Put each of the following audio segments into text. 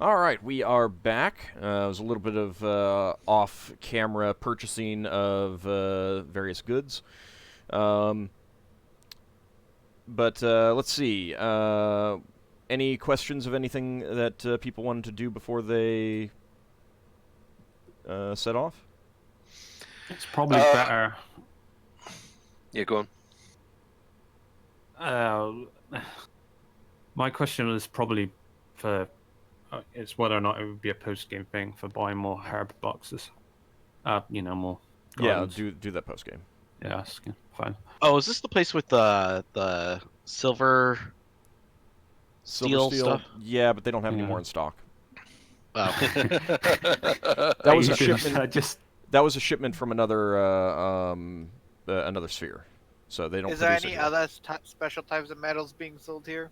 All right, we are back. It was a little bit of off-camera purchasing of various goods. Um, but let's see. Any questions of anything that people wanted to do before they set off? It's probably better. Yeah, go on. My question is probably for it's whether or not it would be a post-game thing for buying more herb boxes. More gardens. Yeah, do that post game. Yeah, that's fine. Oh, is this the place with the silver steel stuff? Yeah, but they don't have any Yeah. more in stock. Oh. That was a You didn't- shipment. That was a shipment from another sphere, so they don't. Is there produce any it here. other special types of metals being sold here?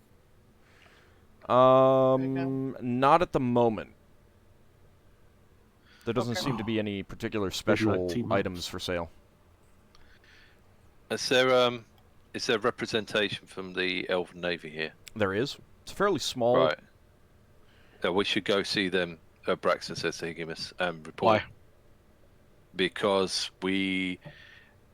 Not at the moment. There doesn't Okay. seem to be any particular like special team items ups. for sale. Is there representation from the Elven Navy here? There is. It's fairly small. Right. We should go see them. Braxon says to Higgimus and report. Why? Because we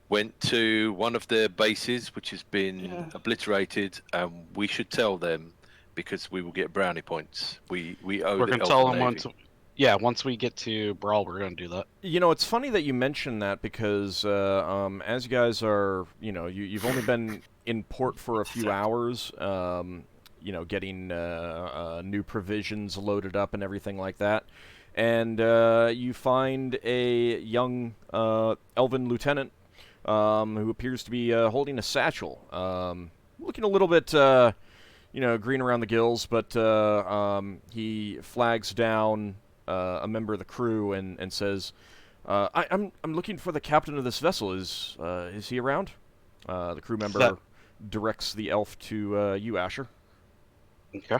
went to one of their bases, which has been obliterated, and we should tell them because we will get brownie points. We owe We're the gonna tell Elven them Navy. once we get to Brawl, we're gonna do that. You know, it's funny that you mention that because as you guys are, you've only been in port for a few hours. Getting new provisions loaded up and everything like that. And you find a young elven lieutenant who appears to be holding a satchel. Looking a little bit, green around the gills, but he flags down a member of the crew and says, I'm looking for the captain of this vessel. Is he around? The crew member directs the elf to you, Asher. Okay.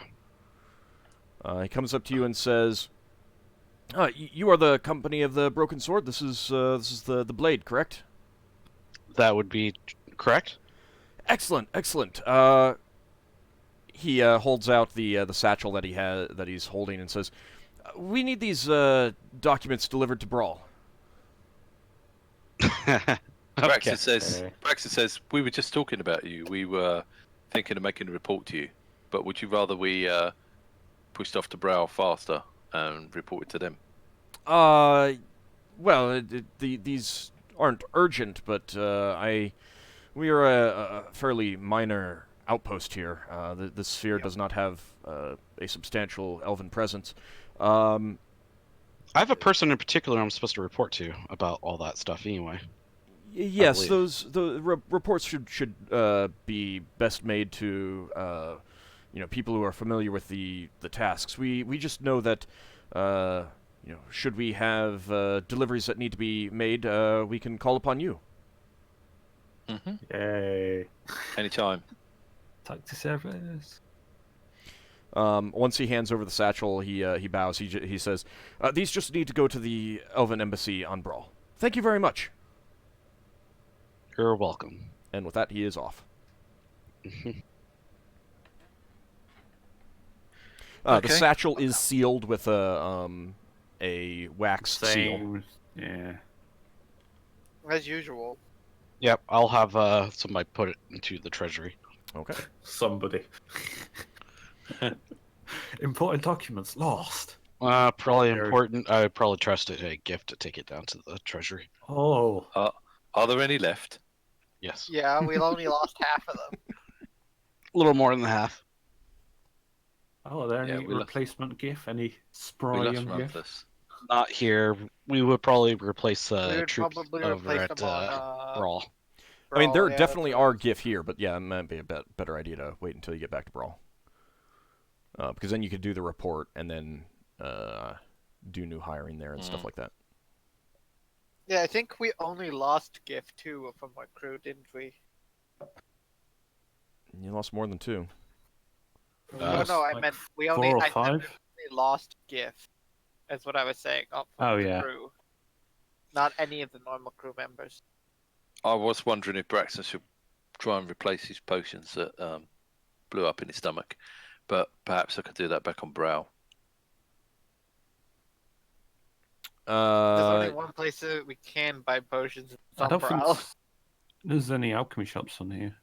He comes up to you and says, "You are the company of the Broken Sword. This is the blade, correct?" That would be correct. Excellent, excellent. He holds out the satchel that he's holding and says, "We need these documents delivered to Brawl." Braxton says, we were just talking about you. We were thinking of making a report to you, but would you rather we pushed off to Brow faster and reported to them? Well, these aren't urgent, but we are a fairly minor outpost here. The sphere does not have a substantial elven presence. I have a person in particular I'm supposed to report to about all that stuff anyway. Yes, the reports should be best made to people who are familiar with the tasks. We just know that should we have deliveries that need to be made, we can call upon you. Mm-hmm. Yay! Anytime. Talk to service. Once he hands over the satchel, he bows. He says, "These just need to go to the Elven Embassy on Brawl. Thank you very much." You're welcome. And with that, he is off. The satchel is sealed with a wax seal. Yeah. As usual. Yep, I'll have somebody put it into the treasury. Okay. Somebody. Important documents lost. Probably important. I would probably trust a gift to take it down to the treasury. Oh. Are there any left? Yes. Yeah, we've only lost half of them. A little more than half. Oh, are there any we replacement Giff? Any We Sprorium lost Giff? Rumpus. Not here. We would probably replace We would troops probably over replace at them on Brawl. I mean, there Brawl, yeah, definitely that's what are Giff here, but yeah, it might be a better idea to wait until you get back to Brawl. Because then you could do the report and then do new hiring there and stuff like that. Yeah, I think we only lost Giff 2 from our crew, didn't we? You lost more than 2. No, I meant we only, 4 or I meant 5? we only lost Giff. That's what I was saying. From the crew. Not any of the normal crew members. I was wondering if Braxton should try and replace his potions that blew up in his stomach, but perhaps I could do that back on Brow. There's only one place that we can buy potions. I don't think there's any alchemy shops on here.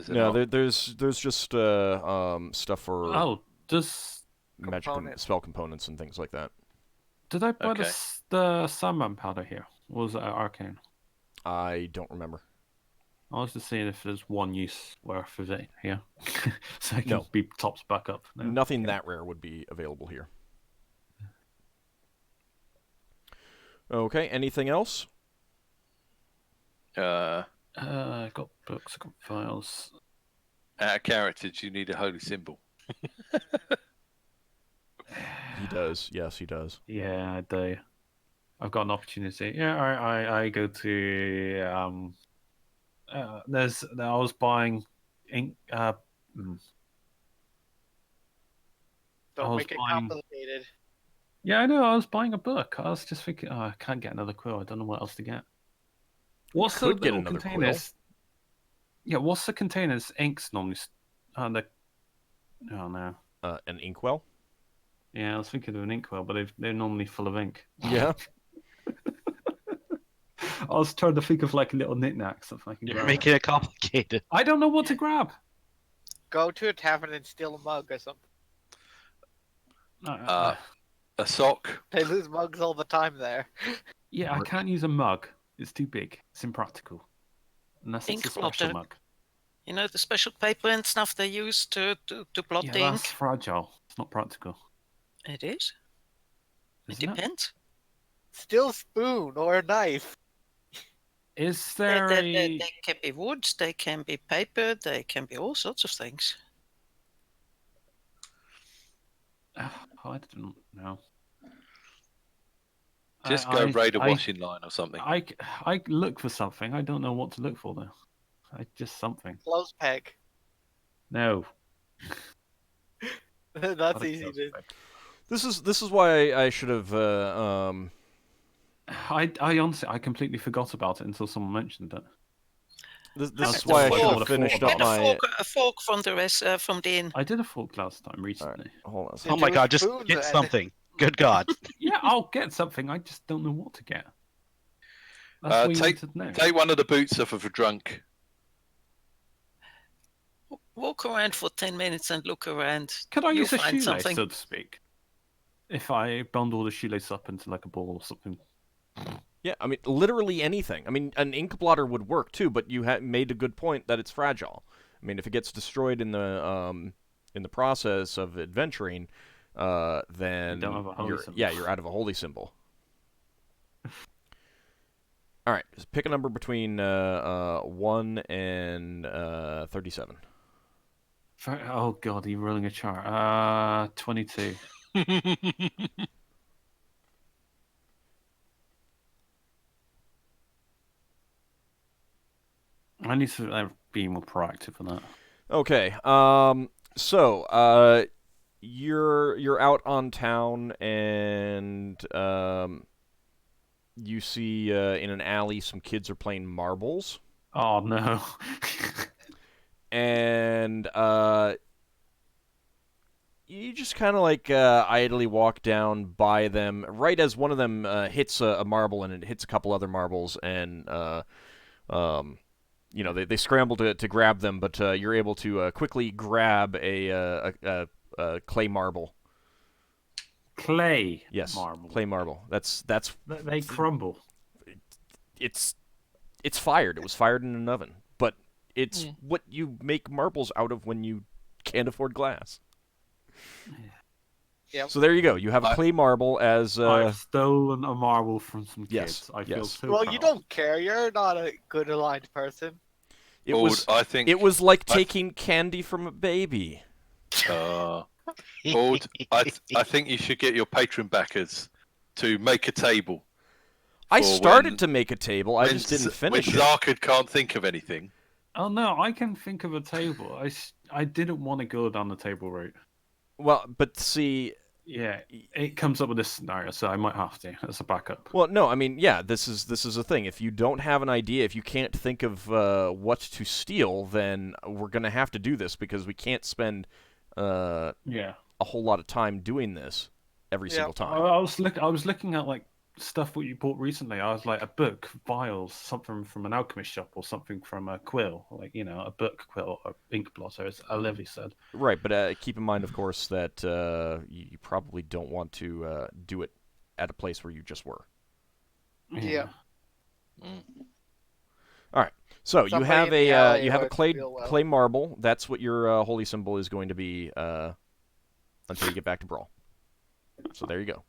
No, there's just stuff for does magic spell components and things like that. Did I buy the Sandman powder here? Or was it at Arcane? I don't remember. I was just seeing if there's one use worth of it here. So it can be topped back up. No. Nothing that rare would be available here. Okay, anything else? I got books, I got files. Out of character, do you need a holy symbol? He does. Yes, he does. Yeah, I do. I've got an opportunity. Yeah, I go to I was buying ink. Don't make it complicated. Yeah, I know. I was buying a book. I was just thinking, I can't get another quill. I don't know what else to get. What's the little containers? Yeah, what's the containers? Inks normally. Oh no. An inkwell? Yeah, I was thinking of an inkwell, but they're normally full of ink. Yeah. I was trying to think of like a little knick-knack, something I can grab. You're making it complicated. I don't know what to grab. Go to a tavern and steal a mug or something. A sock. They lose mugs all the time there. Yeah, I can't use a mug. It's too big. It's impractical. Unless it's a special mug. You know, the special paper and stuff they use to blot the ink? That's fragile. It's not practical. It is. Isn't it depends. Still spoon or a knife. Is there they can be wood, they can be paper, they can be all sorts of things. I don't know. Just go raid a washing line or something. I look for something. I don't know what to look for though. Just something. Clothes peg. No. That's easy to. This is why I should have. I honestly completely forgot about it until someone mentioned it. This is why I should have finished up my a fork from the inn. I did a fork last time recently. Right, hold on. Oh my god! Just get something. Good god. Yeah, I'll get something. I just don't know what to get. That's what you need to know. Take one of the boots off of a drunk. Walk around for 10 minutes and look around. Could I use a shoelace, so to speak? If I bundle the shoelace up into like a ball or something. Yeah, I mean, literally anything. I mean, an ink blotter would work too, but you made a good point that it's fragile. I mean, if it gets destroyed in the process of adventuring, then you're out of a holy symbol. All right, just pick a number between 1 and 37. Oh god, are you rolling a chart? 22. I need to be more proactive for that. Okay. So you're out on town and you see in an alley some kids are playing marbles. Oh no. And you just kind of like idly walk down by them right as one of them hits a marble and it hits a couple other marbles and you know, they scramble to grab them, but you're able to quickly grab a clay marble. Clay. Yes, marble. Clay marble. That's they crumble. It's fired. It was fired in an oven, but it's what you make marbles out of when you can't afford glass. Yep. So there you go. You have a clay marble as. I've stolen a marble from some kids. Yes, I feel so well, proud. you don't care. You're not a good aligned person. It was like taking candy from a baby. Old, I think you should get your patron backers to make a table. I started to make a table. I just didn't finish it. When Zarkard can't think of anything. Oh no, I can think of a table. I didn't want to go down the table route. Well, but see... Yeah, it comes up with this scenario, so I might have to as a backup. Well, no, I mean, yeah, this is a thing. If you don't have an idea, if you can't think of what to steal, then we're going to have to do this because we can't spend a whole lot of time doing this every single time. I was looking at like stuff what you bought recently. I was like a book, vials, something from an alchemist shop, or something from a quill, like a book quill or ink blotter, as Olivia said. Right, but keep in mind, of course, that you probably don't want to do it at a place where you just were. Yeah. All right. So you have a clay well. clay marble. That's what your holy symbol is going to be until you get back to Brawl. So there you go.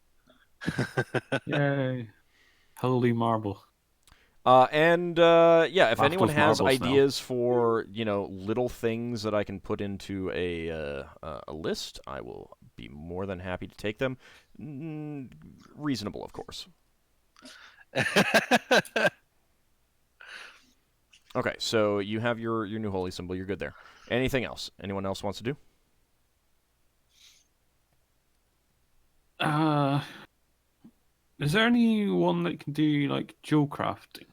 Yay! Holy marble. If anyone has ideas now. for little things that I can put into a list, I will be more than happy to take them. Reasonable, of course. Okay, so you have your new holy symbol. You're good there. Anything else? Anyone else wants to do? Is there anyone that can do like jewel crafting?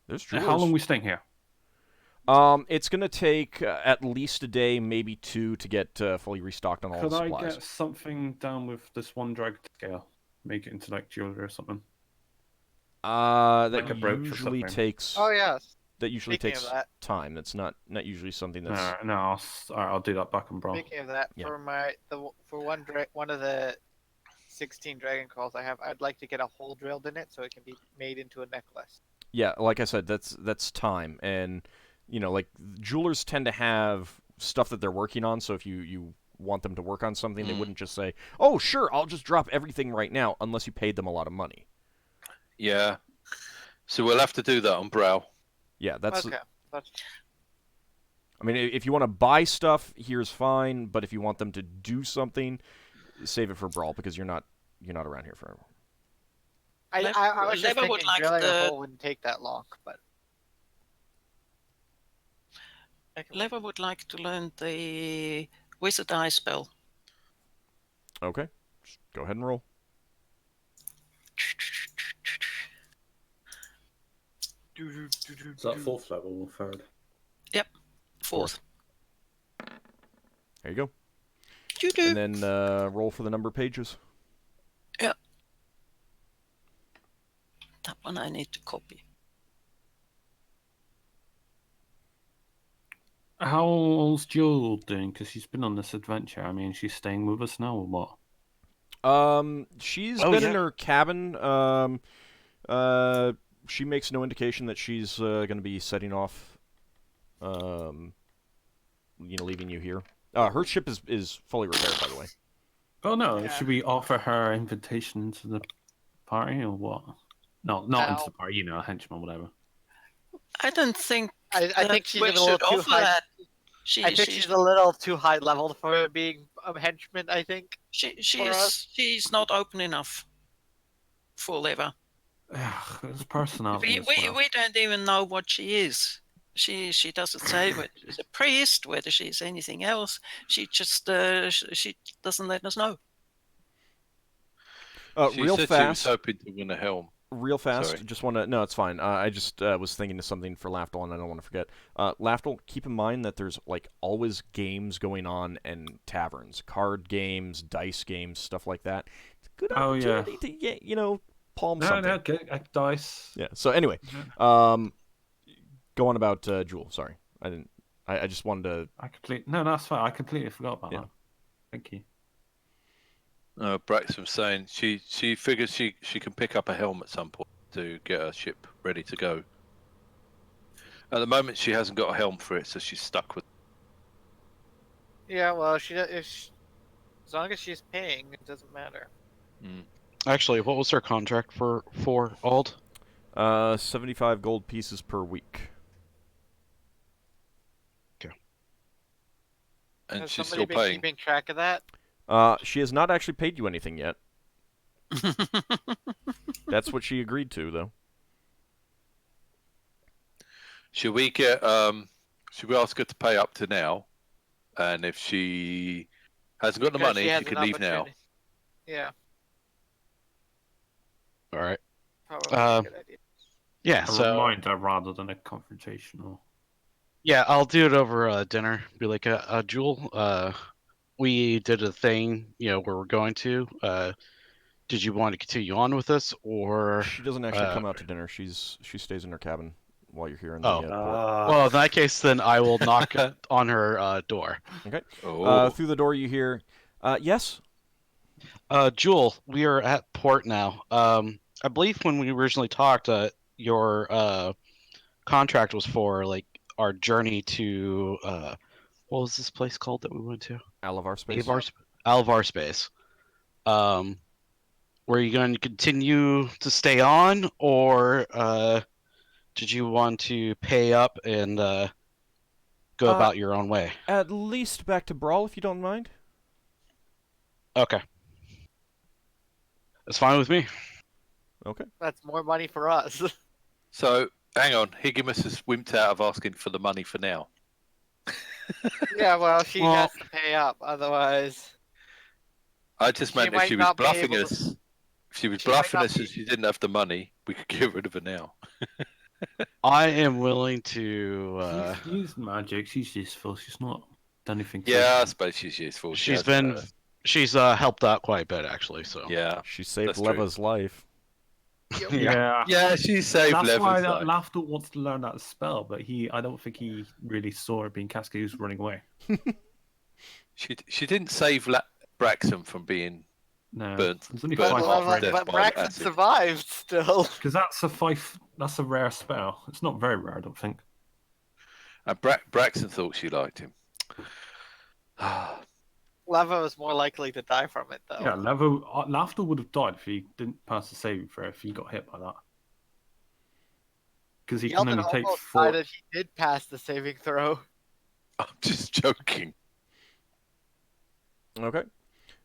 There's jewelers. How long are we staying here? It's gonna take at least a day, maybe 2, to get fully restocked on all the supplies. Could I get something down with this one dragon scale? Make it into like jewelry or something. That like a brooch usually or something. takes. Oh yes. That usually Speaking takes of that, time. That's not usually something that's. No, I'll do that back in Brawl. Speaking of that, Yeah. for one of the 16 dragon calls I have, I'd like to get a hole drilled in it so it can be made into a necklace. Yeah, like I said, that's time, and like jewelers tend to have stuff that they're working on. So if you want them to work on something, they wouldn't just say, "Oh, sure, I'll just drop everything right now," unless you paid them a lot of money. Yeah. So we'll have to do that on Brow. Yeah, that's. Okay. I mean, if you want to buy stuff, here's fine. But if you want them to do something, save it for Brawl because you're not around here forever. I was just thinking drilling a hole wouldn't take that long, but. Lever would like to learn the Wizard Eye spell. Okay, just go ahead and roll. Is that 4th level or 3rd? Yep, 4th. There you go. And then roll for the number of pages. Yep. That one I need to copy. How's Jill doing? Because she's been on this adventure. I mean, she's staying with us now or what? She's been in her cabin. She makes no indication that she's going to be setting off. Leaving you here. Her ship is fully repaired, by the way. Oh no! Yeah. Should we offer her invitation to the party or what? No, not into the party. A henchman, whatever. I don't think. I think she's a little too high. I think she's a little too high level for being a henchman. I think she's not open enough for Lever. It's personality. We don't even know what she is. She doesn't say whether she's a priest, whether she's anything else. She just she doesn't let us know. She said she was hoping to win a helm. Real fast, Sorry. Just want to... No, it's fine. I just was thinking of something for Lafdul, and I don't want to forget. Lafdul, keep in mind that there's, always games going on and taverns. Card games, dice games, stuff like that. It's a good opportunity to get, palm something. No, get dice. Yeah, so anyway, go on about Jewel. Sorry. I just wanted to... No, that's fine. I completely forgot about that. Thank you. Braxon was saying she figures she can pick up a helm at some point to get her ship ready to go. At the moment, she hasn't got a helm for it, so she's stuck with. Yeah, well, as long as she's paying, it doesn't matter. Actually, what was her contract for Ald? 75 gold pieces per week. Okay. And Has she's somebody still been paying. keeping track of that? She has not actually paid you anything yet. That's what she agreed to, though. Should we get? Should we ask her to pay up to now? And if she hasn't got the money, she can leave now. Yeah. All right. Probably a good idea. Yeah. A reminder rather than a confrontational. Yeah, I'll do it over dinner. Be like, Jewel, we did a thing, where we're going to. did you want to continue on with this, or She doesn't actually come out to dinner. She stays in her cabin while you're here in the Oh. port. Well, in that case, then I will knock on her door. Okay. Oh. Through the door, you hear, yes? Jewel, we are at port now. I believe when we originally talked, your contract was for like our journey to what was this place called that we went to? Alavar Space. Alvar Space. Were you going to continue to stay on, or did you want to pay up and go about your own way? At least back to Brawl, if you don't mind. Okay. That's fine with me. Okay. That's more money for us. So, hang on. Higgimus has wimped out of asking for the money for now. Yeah, well, she has to pay up, otherwise. I just meant if she was bluffing us. If she was bluffing us and she didn't have the money, we could get rid of her now. I am willing to. She's used magic. She's useful. She's not done anything. Yeah, I suppose she's useful. She's helped out quite a bit actually. So yeah, she saved that's Leva's life. Yeah, she saved That's Leva's why life. Lafdul wants to learn that spell, but I don't think he really saw it being cast. He was running away. She didn't save Braxon from being burnt. There's only burnt 5 off death But by Braxton acid. survived still. Because that's a rare spell. It's not very rare, I don't think. And Braxton thought she liked him. Leva was more likely to die from it, though. Yeah, Lafdul would have died if he didn't pass the saving throw, if he got hit by that. Because he can Yeldan only take almost 4. decided he did pass the saving throw. I'm just joking. Okay.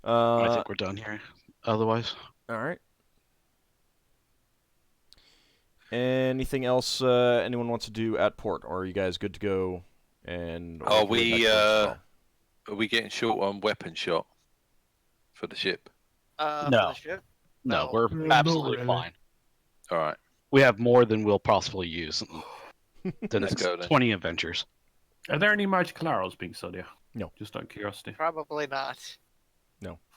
I think we're done here. Otherwise, all right. Anything else anyone wants to do at port, or are you guys good to go? And Are we getting short on weapon shot for the ship? For No. the ship? no, No. we're Not absolutely really. fine. All right. We have more than we'll possibly use. The Let's next go then. 20 adventures. Are there any magical arrows being sold here? No. Just out of curiosity. Probably not.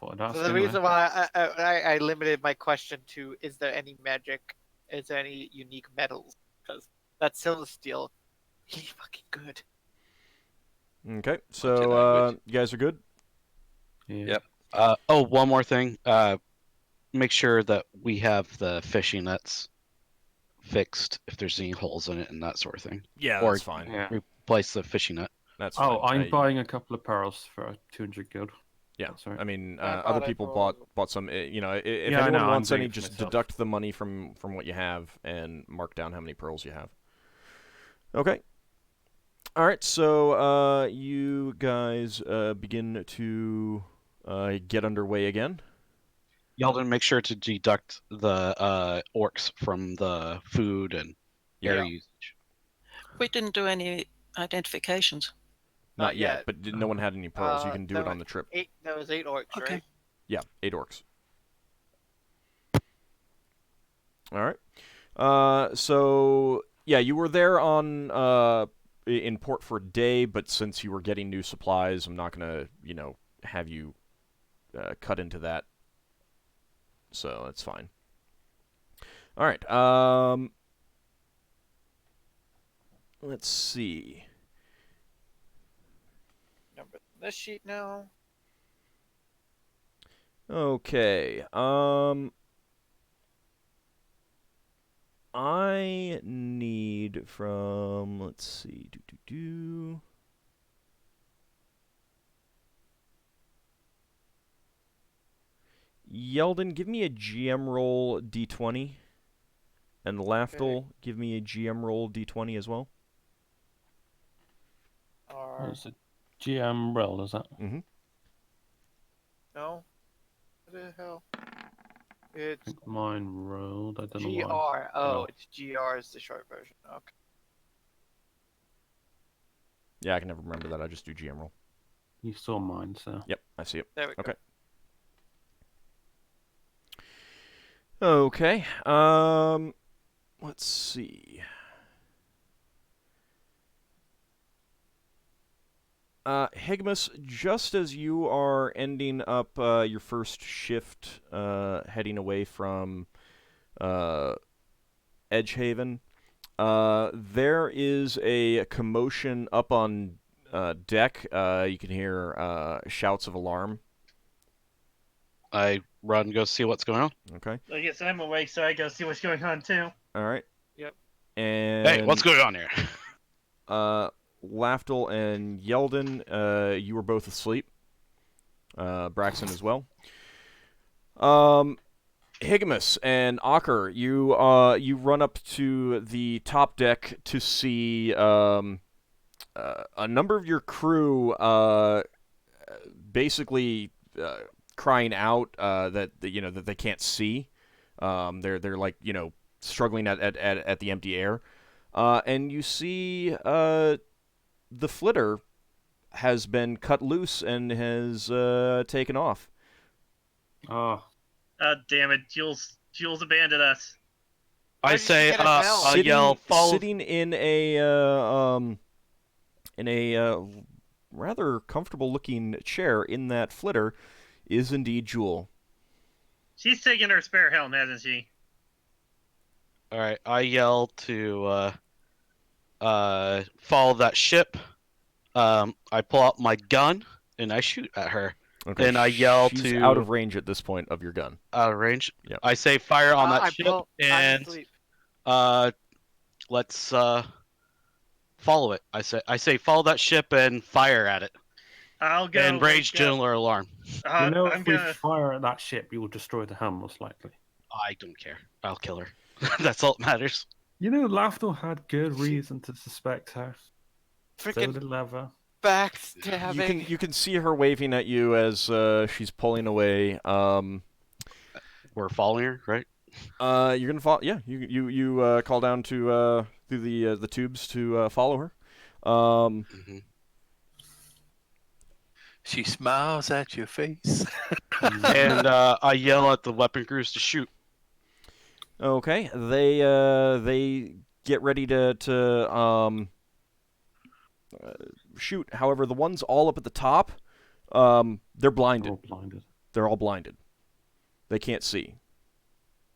Thought I'd ask So the anyway. reason why I limited my question to is there any magic, is there any unique metals? Because that silver steel, really fucking good. Okay, so you guys are good? Yeah. Yep. One more thing. Make sure that we have the fishing nets fixed if there's any holes in it and that sort of thing. Yeah, Or- that's fine. Yeah. Replace the fishing net. That's fine. Oh, I'm buying a couple of pearls for 200 gold. Yeah, Sorry. I mean, I other thought I people told- bought some. You know, if Yeah, I anyone know, I'm wants doing any, it for just myself. deduct the money from what you have and mark down how many pearls you have. Okay. All right, so you guys begin to get underway again. Yeldan, make sure to deduct the orcs from the food and air usage. We didn't do any identifications. Not Not yet, yet. but no one had any pearls. You can do it on the trip. There was 8 orcs, Okay. right? Yeah, 8 orcs. All right. So yeah, you were there on in port for a day, but since you were getting new supplies, I'm not gonna have you cut into that. So that's fine. All right. Let's see. Number this sheet now. Okay. I need from, let's see, Yeldan, give me a GM roll D20, and Lafdul, give me a GM roll D20 as well. Or It's a GM roll, is that? Mm-hmm. no? What the hell? I It's think mine rolled. I don't know GR. why. Oh, it's GR is the short version. Okay. Yeah, I can never remember that. I just do GM roll. You saw mine, so. Yep, I see it. There we go. Okay. Okay. Let's see. Higgimus, just as you are ending up your first shift, heading away from Edgehaven, there is a commotion up on deck. You can hear shouts of alarm. I run and go see what's going on. Okay. I guess I'm awake, so I go see what's going on too. All right. Yep. And Hey, what's going on here? Lafdul and Yeldan, you were both asleep. Braxon as well. Higgimus and Ockar, you run up to the top deck to see a number of your crew basically crying out that they can't see. They're like struggling at the empty air, and you see the flitter has been cut loose and has taken off. Oh, Damn it, Jules abandoned us. Why I did you say, get a bell? I yell, follow. Sitting in a rather comfortable-looking chair in that flitter is indeed Jewel. She's taking her spare helm, hasn't she? All right, I yell to follow that ship. I pull out my gun and I shoot at her. Okay. And I yell She's to out of range at this point of your gun. out of range. Yep. I say fire on that I ship pull- I'm and asleep. let's follow it. I say follow that ship and fire at it. I'll go. And rage wake up. general alarm. you know, I'm if we gonna. fire at that ship, you will destroy the helm, most likely. I don't care. I'll kill her. That's all that matters. You know, Lafdul had good reason to suspect her. So Freaking did Leva. backstabbing. You can see her waving at you as she's pulling away. We're following her, right? You're gonna follow. Yeah, you call down to through the tubes to follow her. Mm-hmm. She smiles at your face. And I yell at the weapon crews to shoot. Okay, they get ready to shoot. However, the ones all up at the top, they're blinded. They're all blinded. They're all blinded. They can't see.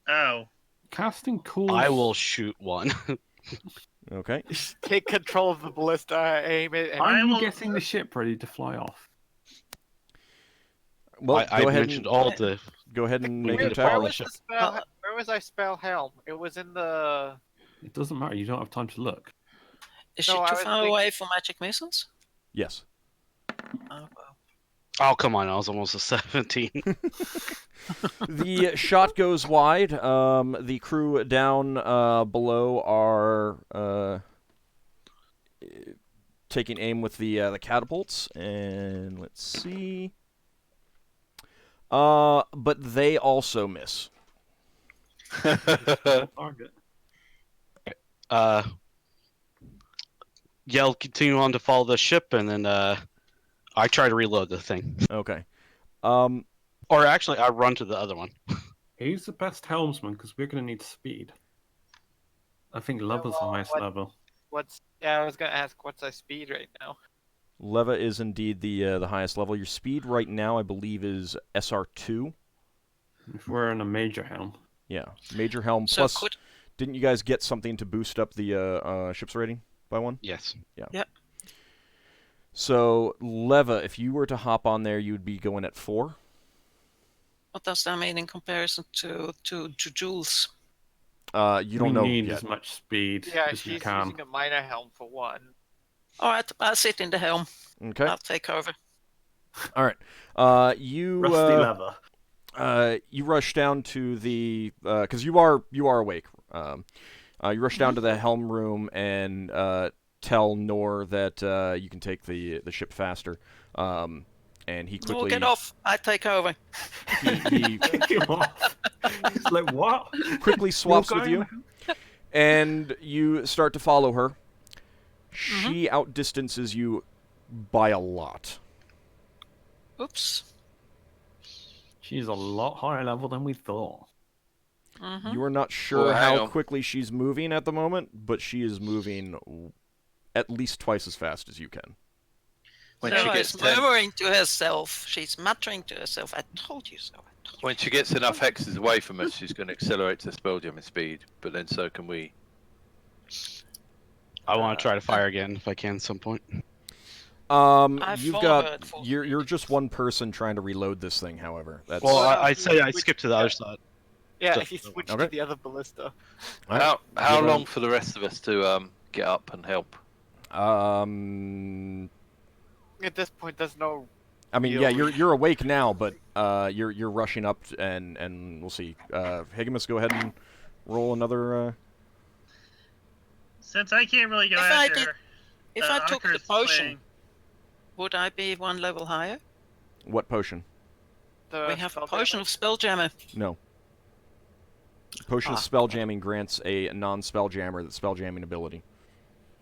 Oh. Casting cool. I will shoot one. Okay. Take control of the ballista, aim it, and I'm getting the ship ready to fly off. Well, I mentioned all the. Go ahead and make Where- an where attack. was where was I spell helm? It was in the. It doesn't matter. You don't have time to look. Is No, she I too was far away for magic missiles? Yes. Oh, well. Oh come on! I was almost a 17. The shot goes wide. The crew down below are taking aim with the catapults, and let's see. But they also miss. Target. Yell, continue on to follow the ship, and then I try to reload the thing. Okay. Or actually, I run to the other one. Who's the best helmsman? Because we're going to need speed. I think Leva's the highest level. I was gonna ask what's our speed right now. Leva is indeed the highest level. Your speed right now, I believe, is SR2. If we're in a major helm. Yeah, major helm. So Plus, didn't you guys get something to boost up the ship's rating by one? Yes. Yeah. Yep. So, Leva, if you were to hop on there, you'd be going at 4. What does that mean in comparison to Jules? You don't know We need yet. as much speed Yeah, as we she's can. using a minor helm for one. All right, I'll sit in the helm. Okay. I'll take over. All right. You Rusty leather. you rush down to the because you are awake. You rush down to the helm room and tell Nor that you can take the ship faster. And he quickly get off. I take over. he Kick him off. He's like, what? quickly swaps with you, going? and you start to follow her. She outdistances you by a lot. Oops. She's a lot higher level than we thought. You are not sure Well, hang how on. quickly she's moving at the moment, but she is moving at least twice as fast as you can. When So she gets she's 10, murmuring to herself. She's muttering to herself. I told you so. when she gets enough hexes away from us, she's going to accelerate to spelljamming speed. But then so can we. I want to try to fire again if I can at some point. You've got you're just one person trying to reload this thing. However, that's Well, I say I skipped to the other side. Yeah, Just- he switched Okay. to the other ballista. How Give long for the rest of us to get up and help? At this point, there's no. I mean, yeah, you're awake now, but you're rushing up, and we'll see. Higgimus, go ahead and roll another. Since I can't really go If I after did- her, If I took the Ockar's potion, playing. would I be one level higher? What potion? We have a potion of Spelljammer. No. Potion of Spelljamming grants a non-spelljammer the spelljamming ability.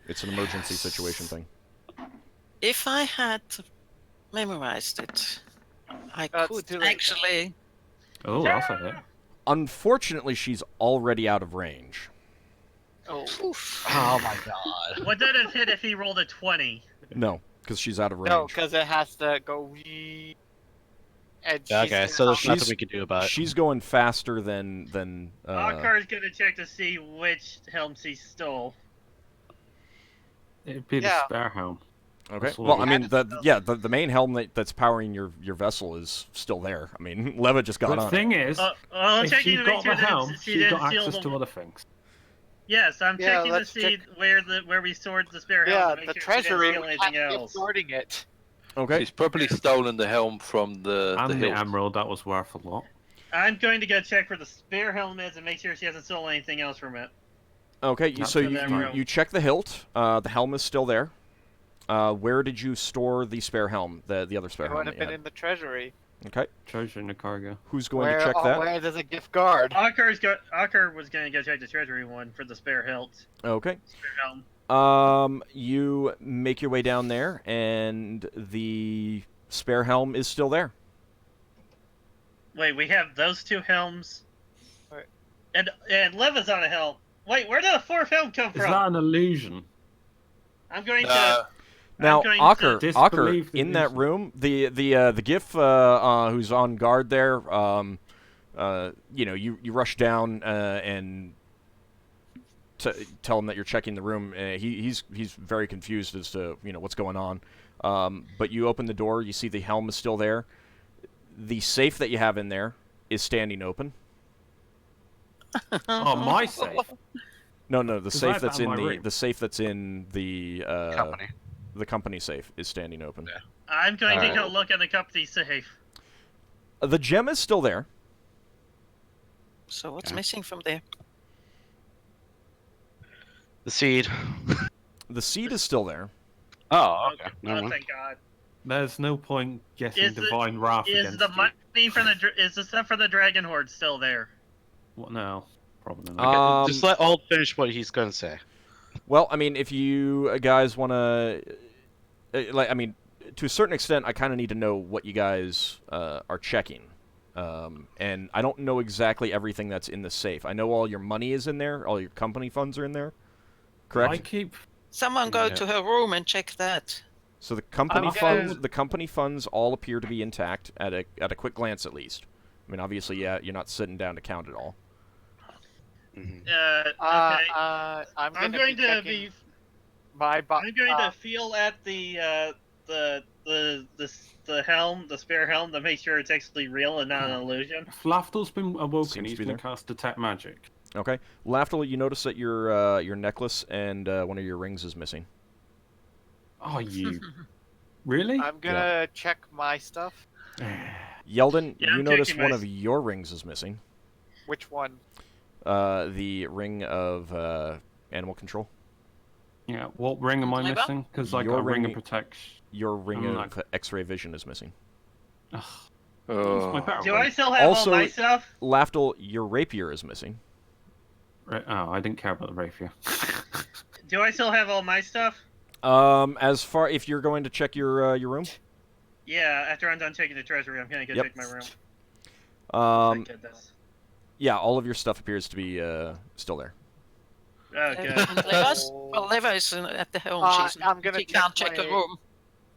It's an emergency situation thing. If I had memorized it, I That's could too late. actually. Oh, that's a hit. Unfortunately, she's already out of range. Oh, Oof. Oh my god. Would that have hit if he rolled a 20? No, because she's out of range. no, because it has to go. And Okay, she's so there's She's- nothing we can do about it. She's going faster than. Ockar's gonna check to see which helm she stole. It'd be the Yeah. spare helm. Okay. That's Well, what I we- mean, the main helm that's powering your vessel is still there. I mean, Leva just got The on. it. thing is, I'm if checking she to got make sure the helm, that she she didn't got steal access the. to other things. Yes, I'm Yeah, checking to let's see check- where we stored the spare Yeah, helm. to the make sure she didn't treasury. steal We anything can't keep else. sorting it. Okay. She's probably stolen the helm from the And the hilt. emerald, that was worth a lot. I'm going to go check where the spare helm is and make sure she hasn't stolen anything else from it. Okay. Not So to you, that you, room. you check the hilt. The helm is still there. Where did you store the spare helm? The other spare It helm. would that have you been had? in the treasury. Okay. Treasure in the cargo. Who's going to check Oh, that? where does a gift guard? Ockar was going to go check the treasury one for the spare hilt. Okay. Spare helm. You make your way down there, and the spare helm is still there. Wait, we have those two helms. Right. And Leva's on a helm. Wait, where did the fourth helm come Is from? that an illusion? I'm going to. Now, going Ockar, to Ockar, disbelieve the in that illusion. room, the Giff who's on guard there, you rush down and tell him that you're checking the room. He's very confused as to what's going on. But you open the door, you see the helm is still there. The safe that you have in there is standing open. Oh, my safe. No, the 'Cause I safe have that's that in in my the room. the safe that's in the Company. The company safe is standing open. I'm going to Alright. go look in the company safe. The gem is still there. So what's Yeah. missing from there? The seed. The seed is still there. Oh, okay. Never Oh, mind. thank God. There's no point getting Is the- divine wrath Is against the you. money from is the stuff for the Dragon Horde still there? What now? Probably not. Just let Old finish what he's going to say. Well, I mean, if you guys want to, to a certain extent, I kind of need to know what you guys are checking. And I don't know exactly everything that's in the safe. I know all your money is in there, all your company funds are in there. Correct? I keep. Someone go Yeah. to her room and check that. So the company I'm funds, gonna- the company funds all appear to be intact at a quick glance, at least. I mean, obviously, yeah, you're not sitting down to count it all. Mhm. Okay. I'm I'm gonna going be to checking be. my box. I'm going to feel at the helm, the spare helm, to make sure it's actually real and not an illusion. If Lafdul's been awoken, Seems he's to be going to cast Detect Magic. Okay, Lafdul, you notice that your necklace and one of your rings is missing. Oh, you. Really? I'm gonna check my stuff. Yeldan, Yeah, you I'm notice checking one my- of your rings is missing. Which one? The ring of animal control. Yeah, what ring am I Lever? missing? Because I Your got a ring of ring- protection. Your ring I'm of X-ray vision is missing. Ugh, Oh. that's my better Do ring. I still have Also- all my stuff? Lafdul, your rapier is missing. Right, oh, I didn't care about the rapier. Do I still have all my stuff? As far if you're going to check your room, Yeah, after I'm done checking the treasury, I'm gonna go Yep. check my room. um, Thank goodness. yeah, all of your stuff appears to be still there. Oh, good. And Leva's? Well, Leva is at the helm. I'm She gonna can't check check her my- room.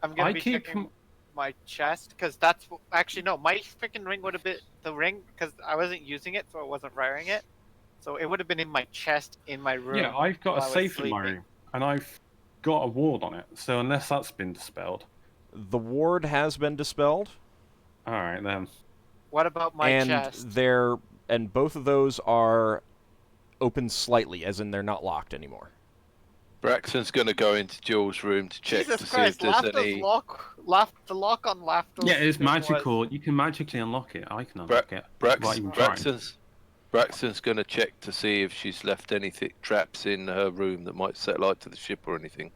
I'm gonna be checking my chest because that's actually no. My freaking ring would have been the ring because I wasn't using it, so I wasn't wearing it. So it would have been in my chest in my room. Yeah, I've got a while I was safe in my sleeping. room, and I've got a ward on it. So unless that's been dispelled, The ward has been dispelled. all right then. What about my chest? And both of those are open slightly, as in they're not locked anymore. Braxton's going to go into Jules' room to check Jesus to Christ, see if there's Lafdul's any. the lock on Lafdul's Yeah, it's thing magical. was- You can magically unlock it. I can unlock it. Braxton's going to check to see if she's left any traps in her room that might set light to the ship or anything.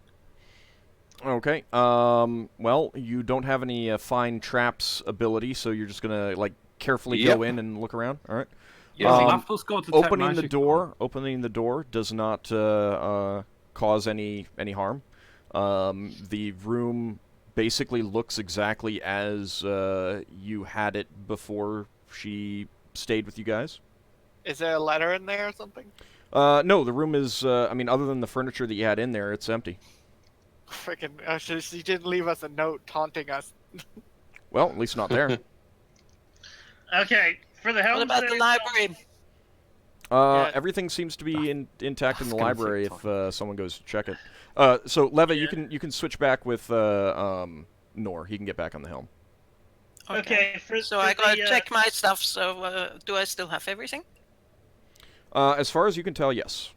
Okay. Well, you don't have any find traps ability, so you're just gonna like carefully go in and look around. All right. Yeah. Lafdul's got to detect Opening the magic. Opening the door does not cause any harm. The room basically looks exactly as you had it before she stayed with you guys. Is there a letter in there or something? No, the room is. I mean, other than the furniture that you had in there, it's empty. Freaking! She didn't leave us a note taunting us. Well, at least not there. Okay, for the helm. What about the library? Yeah. Everything seems to be intact in the That's gonna library take if someone goes to check it. So Leva, you can switch back with Nor. He can get back on the helm. Okay, So I gotta check my stuff. So do I still have everything? As far as you can tell, yes.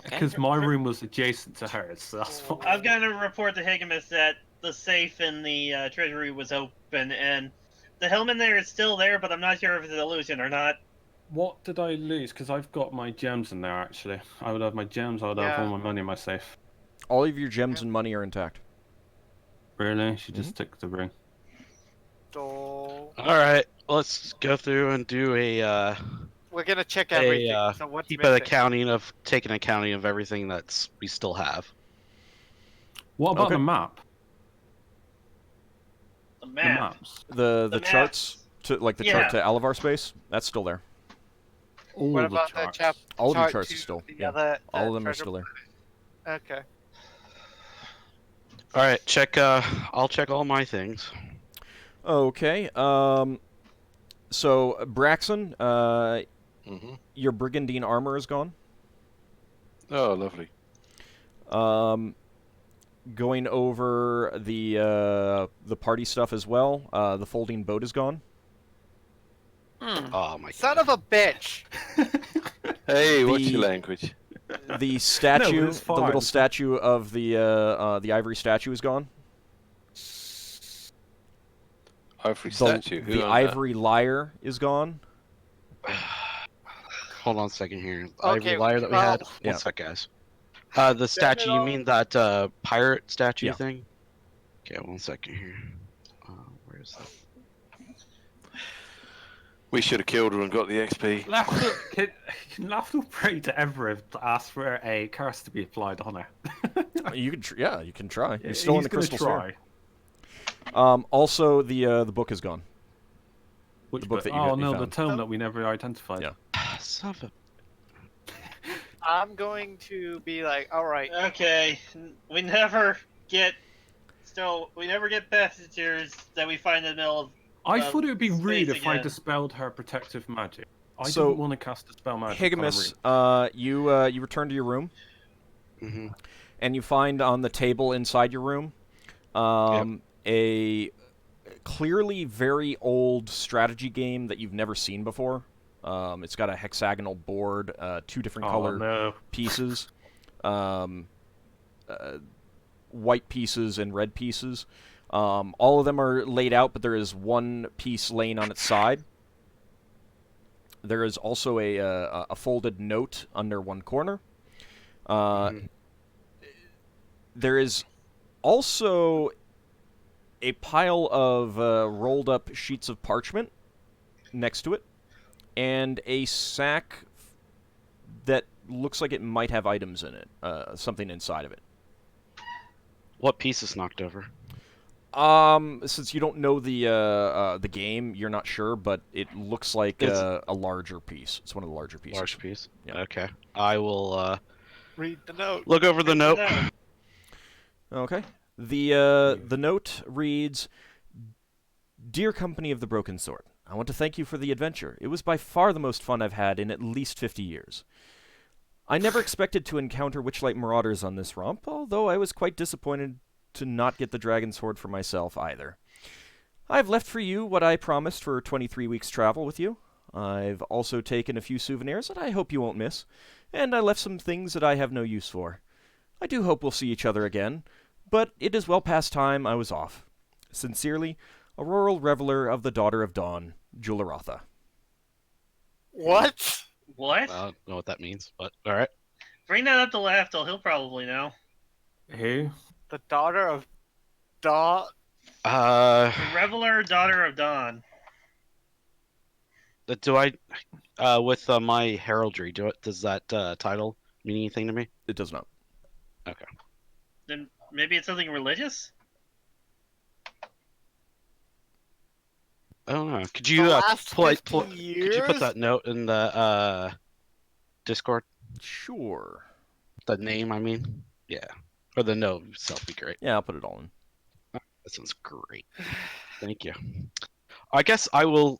Okay. Because my room was adjacent to hers, so that's what. I've got to report to Higgimus that the safe in the treasury was open, and the helm in there is still there, but I'm not sure if it's an illusion or not. What did I lose? Because I've got my gems in there, actually. I would have my gems, I would have all my money in my safe. All of your gems and money are intact. Really? She just took the ring. So Alright, let's go through and do a we're gonna check everything. So what's keep an missing? take an accounting of everything that's we still have. What about Okay. the map? The The map. maps. The charts to chart to Alavar space, that's still there. All What the about charts. the All of your chart charts to are still. the Yeah. other- All the of them are treasure- still there. Okay. Alright, check I'll check all my things. Okay. So Braxon, your brigandine armor is gone. Oh, lovely. Going over the party stuff as well. The folding boat is gone. Oh my Son of a bitch! Hey, what's The- your language? The statue, it's the little fine. statue of the ivory statue is gone. Ivory statue. Who The owned ivory lyre is gone. Hold on a second here. The Okay, ivory lyre that we well- had. Yeah. What's that, guys? The statue. You mean that pirate statue Yeah. thing? Okay, one second here. Where is that? We should have killed her and got the XP. Can Lafdul pray to Everett to ask for a curse to be applied on her? You can, you can try. Yeah, You're still in the gonna crystal try. sphere. Also, the book is gone. Which The book book? that you Oh got- you no, the found. tome that we never identified. Yeah. Son of a... I'm going to be like, all right. Okay, we never get passengers that we find in the middle of. I thought it would be rude space if I again. dispelled her protective magic. I So, didn't want to cast dispel magic. on a Higgimus, room. you return to your room, Mm-hmm. and you find on the table inside your room a clearly very old strategy game that you've never seen before. It's got a hexagonal board, 2 different color pieces, white pieces and red pieces. All of them are laid out, but there is one piece laying on its side. There is also a folded note under one corner. There is also a pile of rolled up sheets of parchment next to it, and a sack that looks like it might have items in it, something inside of it. What piece is knocked over? Since you don't know the game, you're not sure, but it looks like a larger piece. It's one of the larger pieces. Large piece. Yeah. Okay. I will Read the note. look over the note. Okay. The note reads, "Dear Company of the Broken Sword, I want to thank you for the adventure. It was by far the most fun I've had in at least 50 years. I never expected to encounter Witchlight Marauders on this romp, although I was quite disappointed to not get the Dragon's Sword for myself either. I've left for you what I promised for 23 weeks' travel with you. I've also taken a few souvenirs that I hope you won't miss, and I left some things that I have no use for. I do hope we'll see each other again, but it is well past time I was off. Sincerely, a rural reveler of the Daughter of Dawn, Jularotha." What? What? I don't know what that means, but all right. Bring that up to Lafdul. He'll probably know. Who? The daughter of Dawn. The Reveler, Daughter of Dawn. Do I, with my heraldry, does that title mean anything to me? It does not. Okay. Then maybe it's something religious? I don't know. Could The you last could 50 you put years? that note in the Discord? Sure. The name, I mean. Yeah. Or the note itself would be great. Yeah, I'll put it all in. That sounds great. Thank you. I guess I will.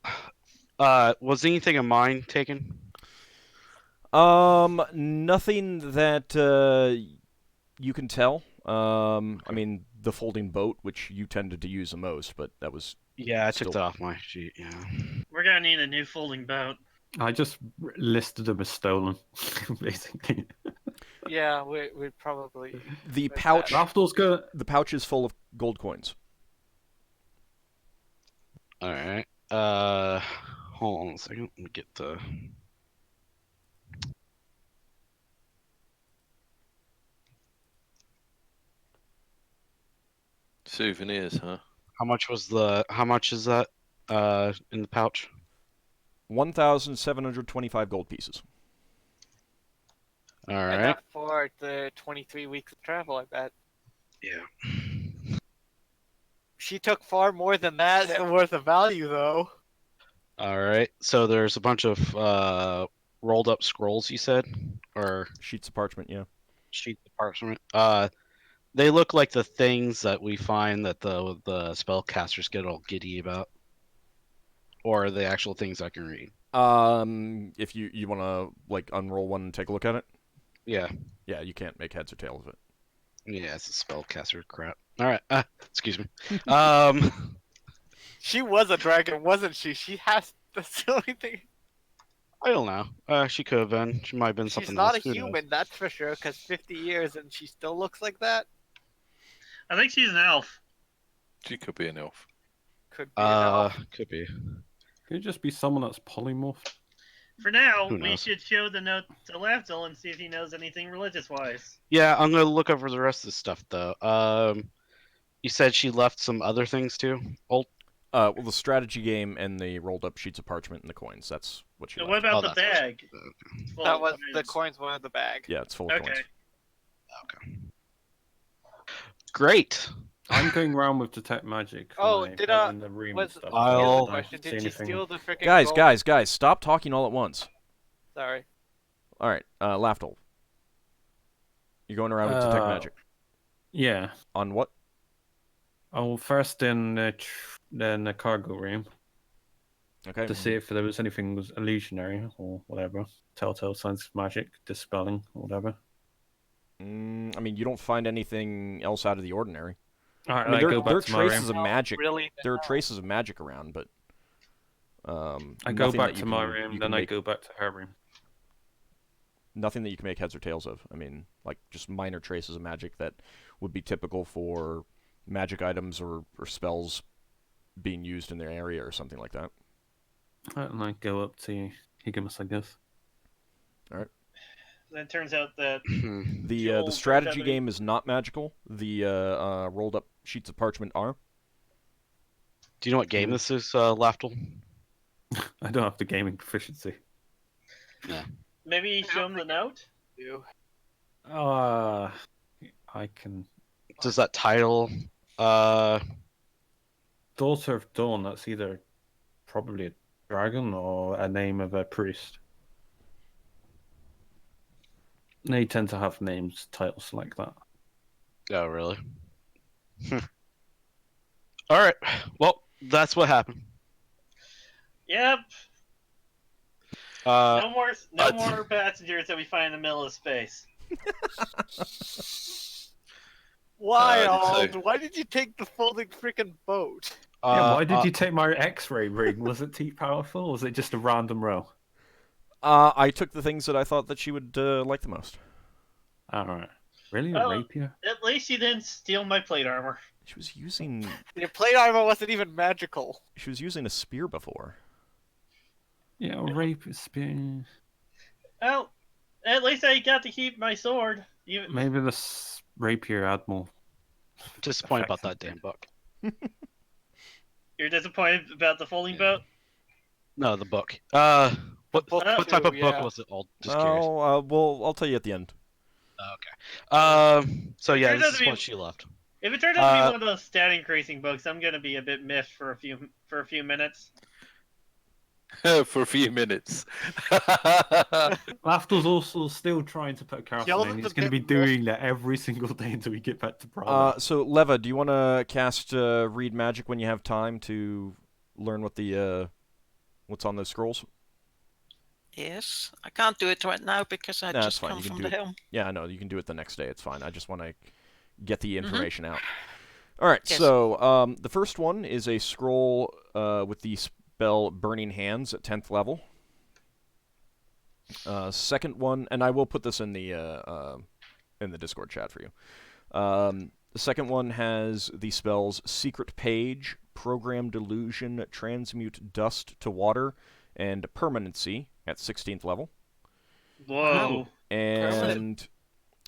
Was anything of mine taken? Nothing that you can tell. I mean, the folding boat, which you tended to use the most, but that was... Yeah, I took Still- that off my sheet. Yeah. We're gonna need a new folding boat. I just listed them as stolen, basically. Yeah, we'd probably. The Like pouch... that. Rafdul's good. The pouch is full of gold coins. All right. Hold on a second. Let me get the. Souvenirs, huh? How much was the? How much is that? In the pouch. 1,725 gold pieces. All And right. that for the 23 weeks of travel, I bet. Yeah. She took far more than that worth of value, though. All right. So there's a bunch of rolled up scrolls. You said, or Sheets of parchment, yeah. sheets of parchment. They look like the things that we find that the spellcasters get all giddy about, or the actual things I can read. If you want to, like, unroll one and take a look at it? Yeah. Yeah, you can't make heads or tails of it. Yeah, it's a spellcaster crap. All right. Excuse me. She was a dragon, wasn't she? She has. That's the only thing. I don't know. She could have been. She might have been She's something not else. a Who knows? human, that's for sure, because 50 years and she still looks like that? I think she's an elf. She could be an elf. Could be an elf. Could be. Could it just be someone that's polymorphed? For now, Who we knows? should show the note to Lafdul and see if he knows anything religious-wise. Yeah, I'm gonna look over the rest of the stuff though. You said she left some other things too. Well, the strategy game and the rolled up sheets of parchment and the coins. That's what she So left. what about Oh, the that's what bag? Full That of was the coins. coins were in the bag. Yeah, it's full of coins. Okay. Great. I'm going around with detect magic. Oh, when did in the room and Was stuff. I'll- here's the I question: don't see did she anything. steal the freaking Guys, stop talking all at once. Sorry. All right, Lafdul. You're going around with detect magic. Yeah. On what? Oh, first in the cargo room Okay. to see if there was anything was illusionary or whatever, telltale signs of magic, dispelling or whatever. I mean, you don't find anything else out of the ordinary. All right, I mean, there go are back to my room. traces of magic. Really? There are traces of magic around, but I go nothing back that you to my can- room, you then can I make- go back to her room. Nothing that you can make heads or tails of. I mean, like, just minor traces of magic that would be typical for magic items or spells being used in their area or something like that. And I go up to Higgimus, I guess. Then it turns out that The Joel strategy turns out to be- game is not magical. The rolled up sheets of parchment are. Do you know what game this is, Lafdul? I don't have the gaming proficiency. maybe show him the note. I can. Does that title? Daughter of Dawn, that's either probably a dragon or a name of a priest. They tend to have names, titles like that. Oh, really? All right. Well, that's what happened. Yep. Uh, No more passengers that we find in the middle of space. Why, so- Why did you take the folding freaking boat? Yeah, why did you take my X-ray ring? Was it too powerful, or was it just a random roll? I took the things that I thought that she would like the most. Alright. Really? A Oh. rapier? At least you didn't steal my plate armor. She was using Your plate armor wasn't even magical. she was using a spear before. Yeah, a rapier spear. Well, at least I got to keep my sword. Maybe the rapier had more. disappointed about that damn book. You're disappointed about the folding boat? No, the book. What book type too, of book yeah. was it? Just curious. Well, I'll tell you at the end. Okay. So yeah, Turns out this to is be- what she left. If it turns out to be one of those stat increasing books, I'm gonna be a bit miffed for a few minutes. For a few minutes. Lafdul's also still trying to put castle in. Yeldan's He's a going to be bit more- doing that every single day until we get back to Prague. So Leva, do you want to cast read magic when you have time to learn what the what's on those scrolls? Yes, I can't do it right now because I No, it's just fine. come You can from do the it. helm. Yeah, I know. You can do it the next day. It's fine. I just want to get the information out. All right. Yes. So the first one is a scroll with the spell Burning Hands at 10th level. Second one, and I will put this in the Discord chat for you. The second one has the spells Secret Page, Program Delusion, Transmute Dust to Water, and Permanency at 16th level. Whoa. And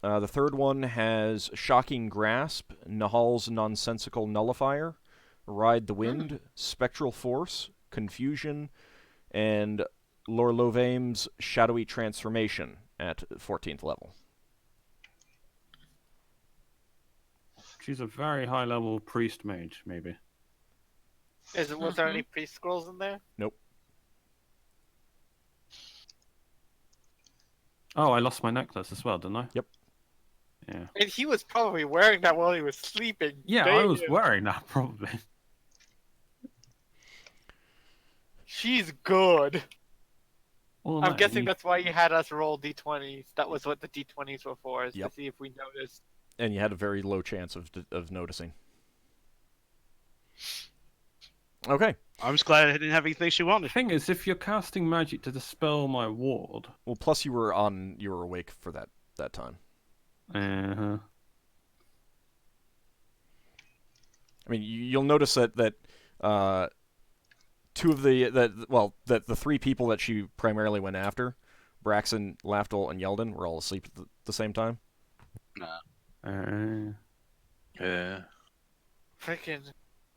the third one has Shocking Grasp, Nahal's Nonsensical Nullifier, Ride the Wind, Spectral Force, Confusion, and Lorlovame's Shadowy Transformation at 14th level. She's a very high level priest mage, maybe. Was there any priest scrolls in there? Nope. Oh, I lost my necklace as well, didn't I? Yep. Yeah. And he was probably wearing that while he was sleeping. Yeah, I was wearing that probably. She's good. Well, I'm no, guessing you- that's why you had us roll d20s. That was what the d20s were for, is Yep. to see if we noticed. And you had a very low chance of noticing. Okay. I'm just glad I didn't have anything she The wanted. thing is, if you're casting magic to dispel my ward, Well, plus you were awake for that time. uh-huh. I mean, you'll notice that two of the three people that she primarily went after, Braxon, Lafdul, and Yeldan, were all asleep at the same time. Yeah. Freaking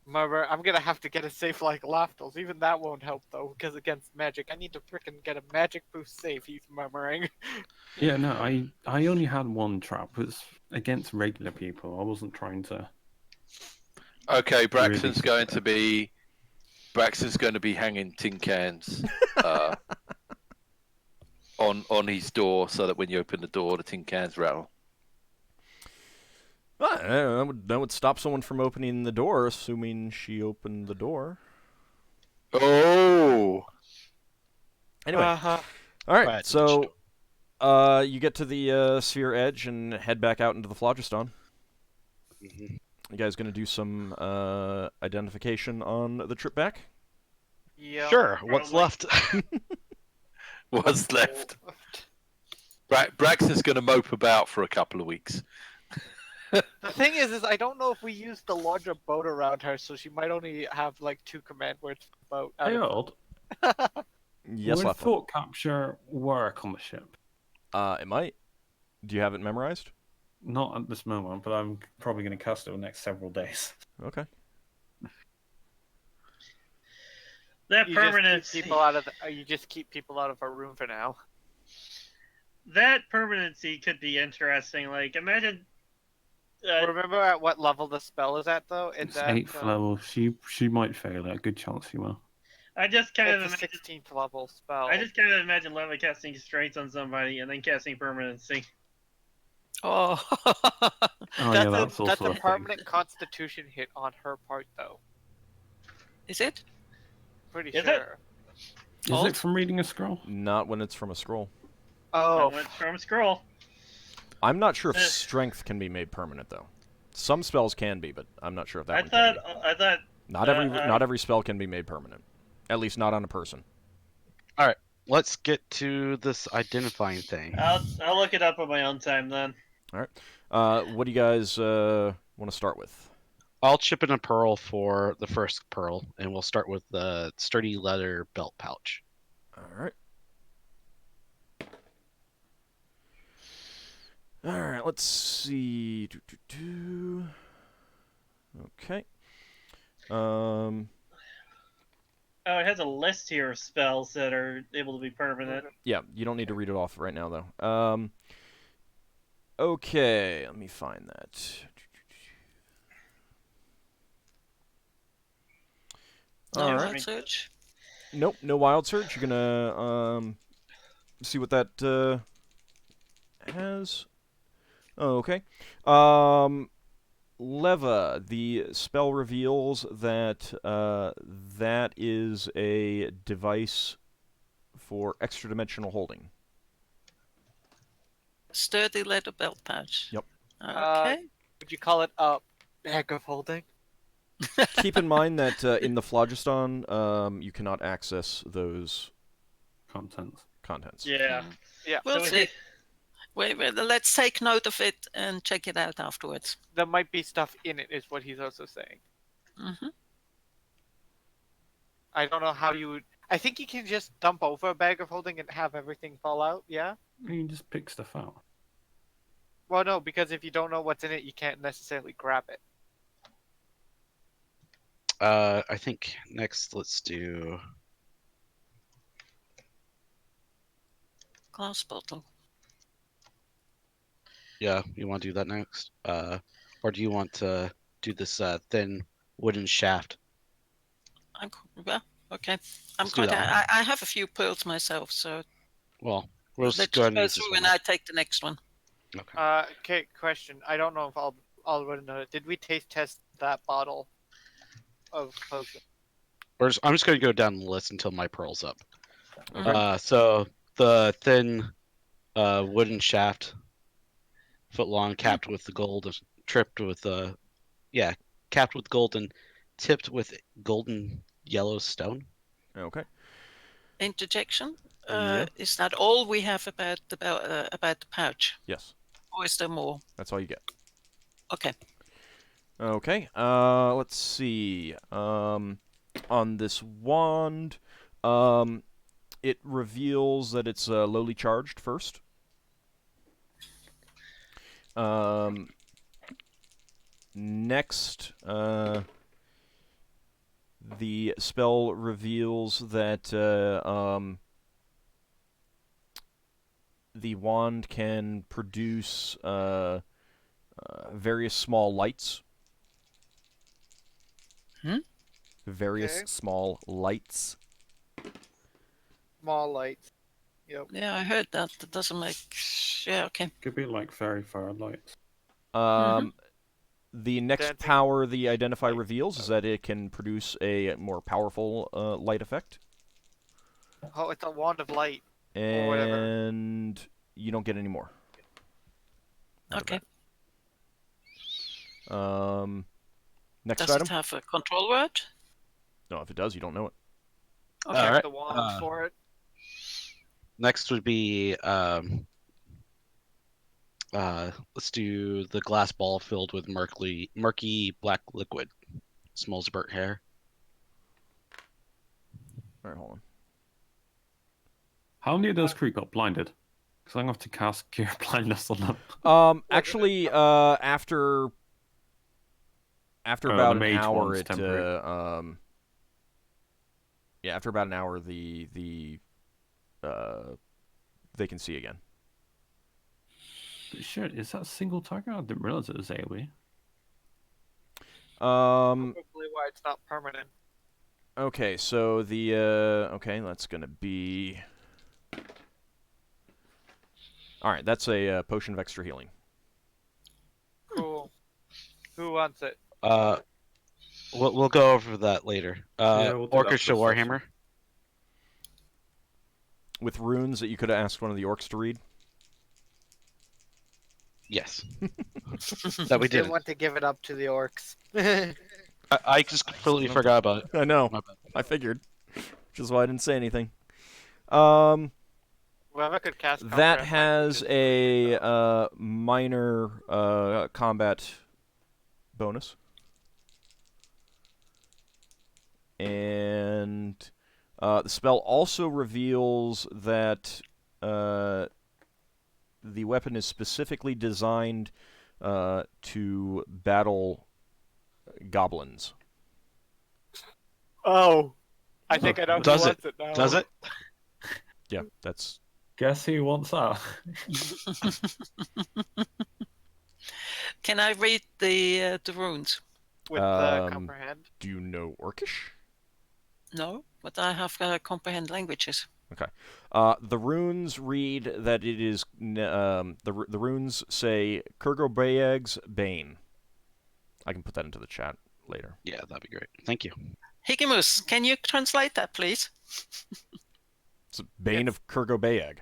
murder. I'm gonna have to get a safe like Lafdul's. Even that won't help though, because against magic, I need to freaking get a magic boost safe. He's murmuring. Yeah, no, I only had one trap. It was against regular people. I wasn't trying to. Okay, Braxon's Really going to be hanging tin cans on his door so that when you open the door, the tin cans rattle. That would stop someone from opening the door, assuming she opened the door. Oh. Anyway, Uh-huh. all right. Right, So, you get to the sphere edge and head back out into the phlogiston. Mm-hmm. You guys gonna do some identification on the trip back? Yeah. Sure. What's left? What's left? Braxon's going to mope about for a couple of weeks. The thing is I don't know if we used the larger boat around her, so she might only have like 2 command words for boat. Hey, old. Yes, Would Lafdul. thought capture work on the ship? It might. Do you have it memorized? Not at this moment, but I'm probably going to cast it over the next several days. Okay. That You just keep permanency. people out of you just keep people out of our room for now. That permanency could be interesting. Like, imagine. Remember at what level the spell is at though? It's at 8th level. She might fail it. A good chance she will. I just kind of It's a imagine. 16th level spell. I just kind of imagine Leva casting strength on somebody and then casting permanency. Oh. Oh yeah, that's that's also a a thing. permanent Constitution hit on her part, though. Is it? Pretty Is it? sure. Is Old? it from reading a scroll? Not when it's from a scroll. Oh, I went from scroll. I'm not sure if strength can be made permanent though. Some spells can be, but I'm not sure if that I one can thought be. I thought Not every spell can be made permanent. At least not on a person. All right, let's get to this identifying thing. I'll look it up on my own time then. All right. What do you guys want to start with? I'll chip in a pearl for the first pearl, and we'll start with the sturdy leather belt pouch. All right. All right. Let's see. Okay. Oh, it has a list here of spells that are able to be permanent. Yeah, you don't need to read it off right now though. Okay, let me find that. No All wild right. search. Nope, no wild search. You're gonna see what that has. Oh, okay. Leva, the spell reveals that that is a device for extra-dimensional holding. Sturdy leather belt pouch. Yep. Okay. would you call it a bag of holding? Keep in mind that in the phlogiston, you cannot access those contents. Yeah. Yeah. We'll So see. Wait, let's take note of it and check it out afterwards. There might be stuff in it, is what he's also saying. Mm-hmm. I don't know how you would. I think you can just dump over a bag of holding and have everything fall out, yeah? You can just pick stuff out. Well, no, because if you don't know what's in it, you can't necessarily grab it. I think next let's do. Glass bottle. Yeah, you want to do that next? Or do you want to do this thin wooden shaft? Well, okay. Let's do that I have a few pearls myself, so Well, we'll just let's go ahead and go use this through one. and I take the next one. Okay. Okay, question. I don't know if I'll already know it. Did we taste test that bottle of potion? I'm just going to go down the list until my pearl's up. Okay. So the thin wooden shaft, foot long, capped with the gold, tripped with capped with gold and tipped with golden yellow stone. Okay. Interjection. Yeah. Is that all we have about the pouch, Yes. or is there more? That's all you get. Okay. Okay. Let's see. On this wand, it reveals that it's lowly charged first. Next, the spell reveals that the wand can produce various small lights. Various Okay. small lights. Small lights. Yep. Yeah, I heard that. That doesn't make. Yeah. Okay. Could be like very far lights. The next Dancing. power the Identify reveals is that it can produce a more powerful light effect. Oh, it's a wand of light. Or whatever. And you don't get any more. Not Okay. bad. Next Does item? it have a control word? No, if it does, you don't know it. Okay. All right. The wand for it. Next would be let's do the glass ball filled with murky black liquid. Smells of burnt hair. All right, hold How many of those crew got blinded? Because I'm going to have to cast Cure Blindness on them. on. Actually, after about the an mage hour, one's it temporary. yeah, after about an hour, they can see again. But shit, is that a single target? I didn't realize it was AoE. Probably why it's not permanent. Okay, so the okay, that's gonna be. All right, that's a potion of extra healing. Who wants it? We'll go over that later. Yeah, we'll do that Orcish to for a session. Warhammer. With runes that you could have asked one of the orcs to read. Yes. That we did. Didn't want to give it up to the orcs. I just completely forgot about it. I know. My bad. I figured. Which is why I didn't say anything. Whoever could cast That comprehend has languages a minor combat bonus. And the spell also reveals that the weapon is specifically designed to battle goblins. Oh, I think I know who Does wants it now. Does it? Yeah, that's... Guess who wants that? Can I read the runes? With comprehend? Do you know Orcish? No, but I have comprehend languages. Okay. The runes read that it is... the runes say Kurgobayeg's Bane. I can put that into the chat later. Yeah, that'd be great. Thank you. Higgimus, can you translate that, please? It's Bane of Kurgobayeg.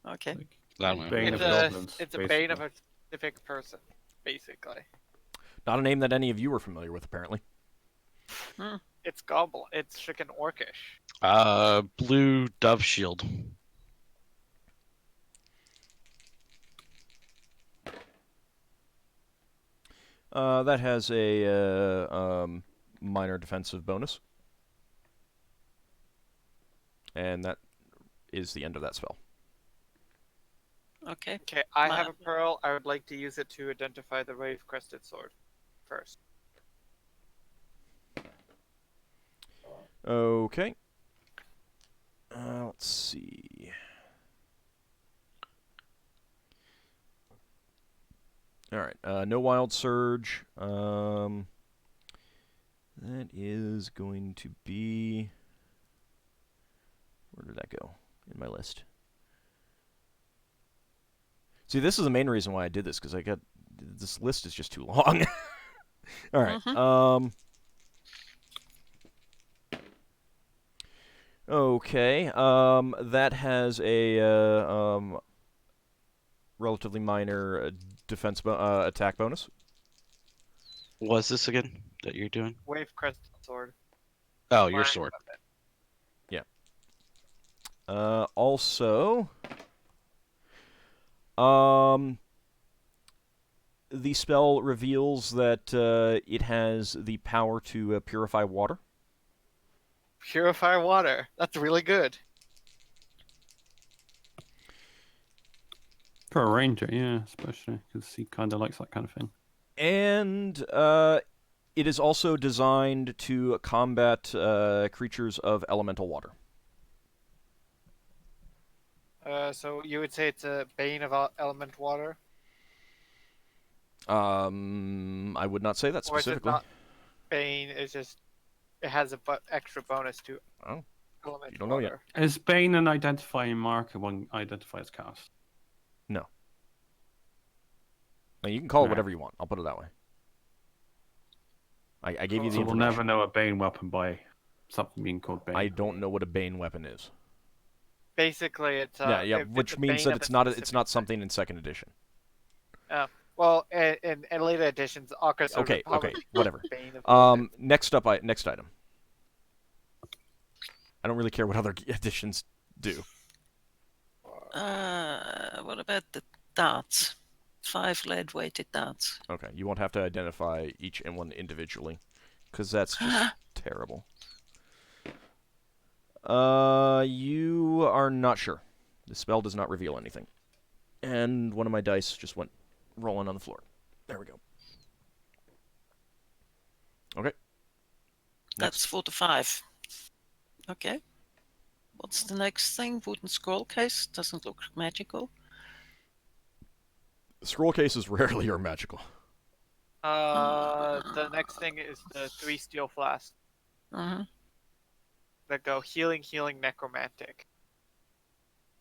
Okay. Bane It's of a, goblins, it's a basically. bane of a specific person, basically. Not a name that any of you are familiar with, apparently. It's goblin. It's freaking orcish. Blue dove shield. That has a minor defensive bonus. And that is the end of that spell. Okay. Okay, I have a pearl. I would like to use it to identify the wave-crested sword first. Okay. Let's see. All right. No wild surge. That is going to be... Where did that go in my list? See, this is the main reason why I did this, because I got... This list is just too long. All right. Okay. That has a relatively minor defense attack bonus. What's this again that you're doing? Wave-crested sword. Oh, your Fine. sword. Yeah. Also, the spell reveals that it has the power to purify water. Purify water. That's really good. For a ranger, yeah, especially, because he kind of likes that kind of thing. And it is also designed to combat creatures of elemental water. So you would say it's a bane of element water? I would not say that Or is it specifically. not bane? It's just it has a extra bonus to Oh, element you don't know yet. water. Is Bane an identifying marker when identifies cast? No. Now, you can call it Right. whatever you want. I'll put it that way. I gave you the So we'll information. never know a Bane weapon by something being called Bane. I don't know what a Bane weapon is. Basically, it's which means that it's not something in second edition. Well, in later editions, Ockar sword Okay, would probably okay, be whatever. Bane of Next item. I don't really care what other editions do. What about the darts? 5 lead-weighted darts. Okay, you won't have to identify each and one individually, because that's just terrible. You are not sure. The spell does not reveal anything. And one of my dice just went rolling on the floor. There we go. Okay. That's 4 to 5. Okay. What's the next thing? Wooden scroll case? Doesn't look magical. Scroll cases rarely are magical. The next thing is the 3 steel flasks that go healing, necromantic.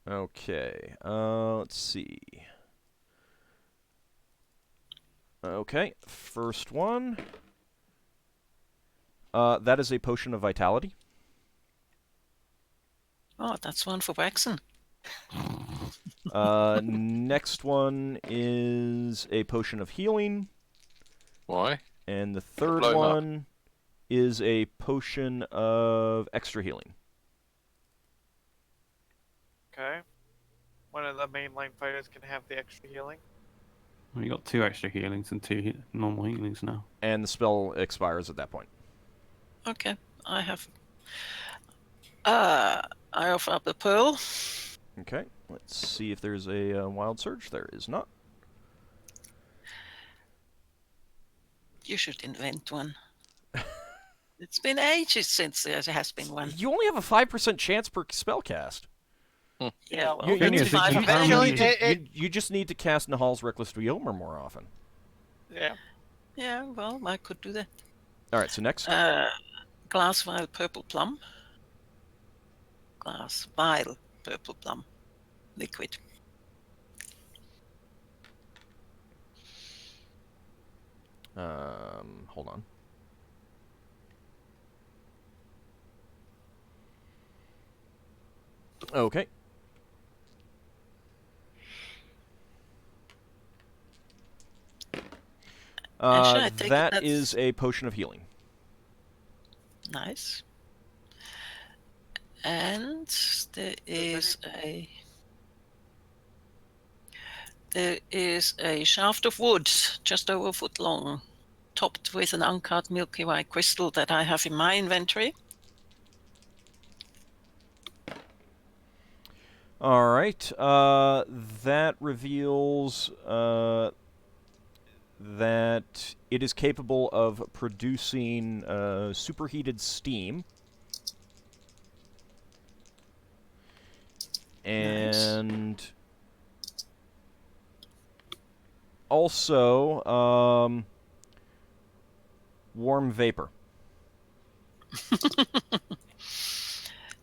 Okay. Let's see. Okay, first one. That is a potion of vitality. Oh, that's one for Braxon. Next one is a potion of healing. Why? And the third Blow him up. one is a potion of extra healing. Okay. One of the mainline fighters can have the extra healing. We got 2 extra healings and 2 normal healings now. And the spell expires at that point. Okay, I have. I offer up the pearl. Okay, let's see if there's a wild surge. There is not. You should invent one. It's been ages since there has been one. You only have a 5% chance per spell cast. Yeah, well, You that's need- 5 you- advantage. you just need to cast Nahal's Reckless Viomer more often. Yeah. Yeah, well, I could do that. Alright, so next. Glass vial purple plum. Glass vial purple plum. Liquid. Hold on. Okay. Actually, I think that that's- is a potion of healing. Nice. And there is a shaft of wood just over a foot long, topped with an uncut milky white crystal that I have in my inventory. All right. That reveals that it is capable of producing superheated steam. And also warm vapor.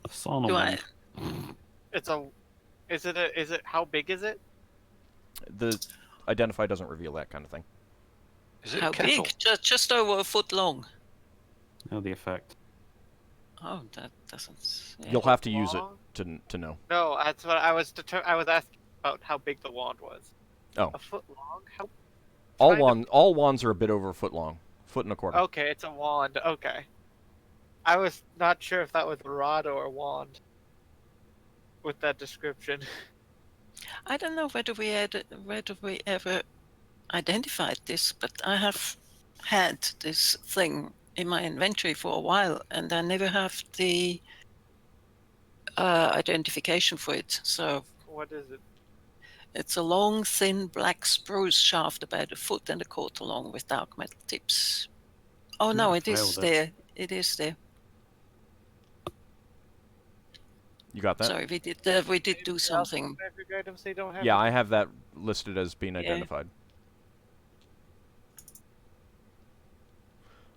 Sauna Do one. Is it how big is it? The identify doesn't reveal that kind of thing. Is it How a kettle? big? Just over a foot long. No, the effect. Oh, that doesn't. Yeah. You'll have to use it Long? to know. No, that's what I was I was asking about how big the wand was. Oh. A foot long? How? All wands are a bit over a foot long. Foot and a quarter. Okay, it's a wand. Okay. I was not sure if that was a rod or a wand. With that description. I don't know whether we ever identified this, but I have had this thing in my inventory for a while, and I never have the identification for it. So What is it? it's a long, thin black spruce shaft about a foot and a quarter long with dark metal tips. Oh no, I it is failed it. there. It is there. You got that? Sorry, we did do something. Magic items they don't have. Yeah, I have that listed as being Yeah. identified.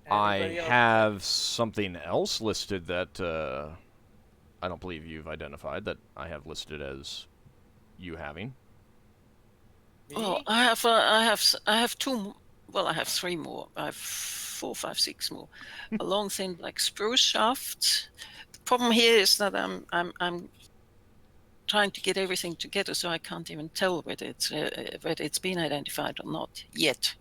Anybody I else? have something else listed that I don't believe you've identified that I have listed as you having. Me? Well, I have two. Well, I have 3 more. I have 4, 5, 6 more. A long, thin black spruce shaft. The problem here is that I'm trying to get everything together, so I can't even tell whether it's been identified or not yet.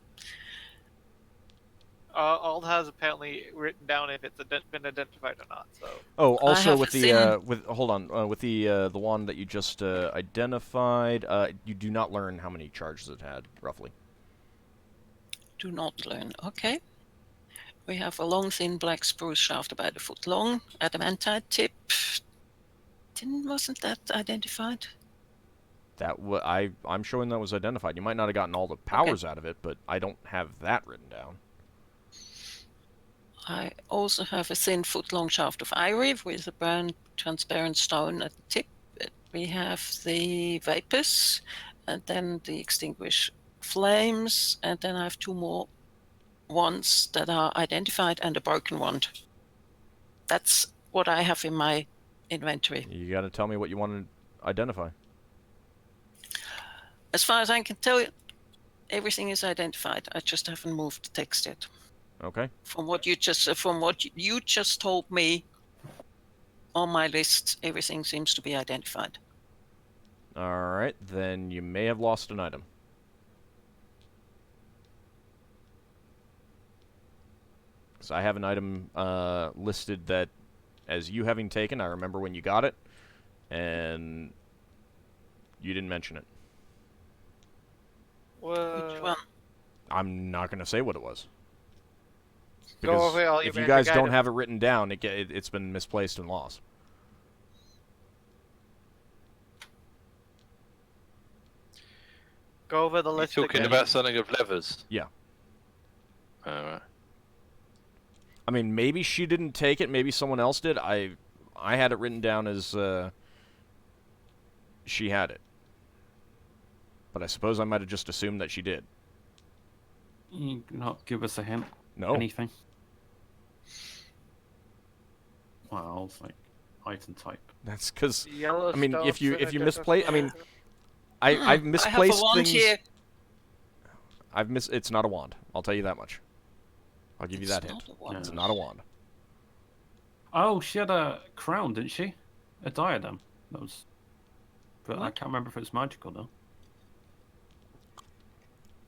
Ald has apparently written down if it's been identified or not. So. Oh, also have with a the thin- with the one that you just identified, you do not learn how many charges it had roughly. Do not learn. Okay. We have a long, thin black spruce shaft about a foot long, adamantite tip. Wasn't that identified? I'm showing that was identified. You might not have gotten all the powers out of it, but I don't have that written down. I also have a thin foot-long shaft of ivory with a brown transparent stone at the tip. We have the vapors, and then the extinguish flames, and then I have 2 more wands that are identified and a broken wand. That's what I have in my inventory. You got to tell me what you want to identify. As far as I can tell, everything is identified. I just haven't moved the text yet. Okay. From what you just told me, on my list, everything seems to be identified. All right, then you may have lost an item. So I have an item listed that as you having taken. I remember when you got it, and you didn't mention it. Which one? I'm not going to say what it was. Go Because over all your if you magic guys don't items. have it written down, it's been misplaced and lost. Go over the You're list talking again. about something of levers? Yeah. Alright. I mean, maybe she didn't take it. Maybe someone else did. I had it written down as she had it. But I suppose I might have just assumed that she did. You not give us a hint? No. Anything? Well, it's like item type. That's because Yellow I mean, if stones you in a misplace, I different mean, I've misplaced I have a wand things. here. It's not a wand. I'll tell you that much. I'll give you It's that not hint. a wand. It's not a wand. Oh, she had a crown, didn't she? A diadem. That was. But I What? can't remember if it's magical though.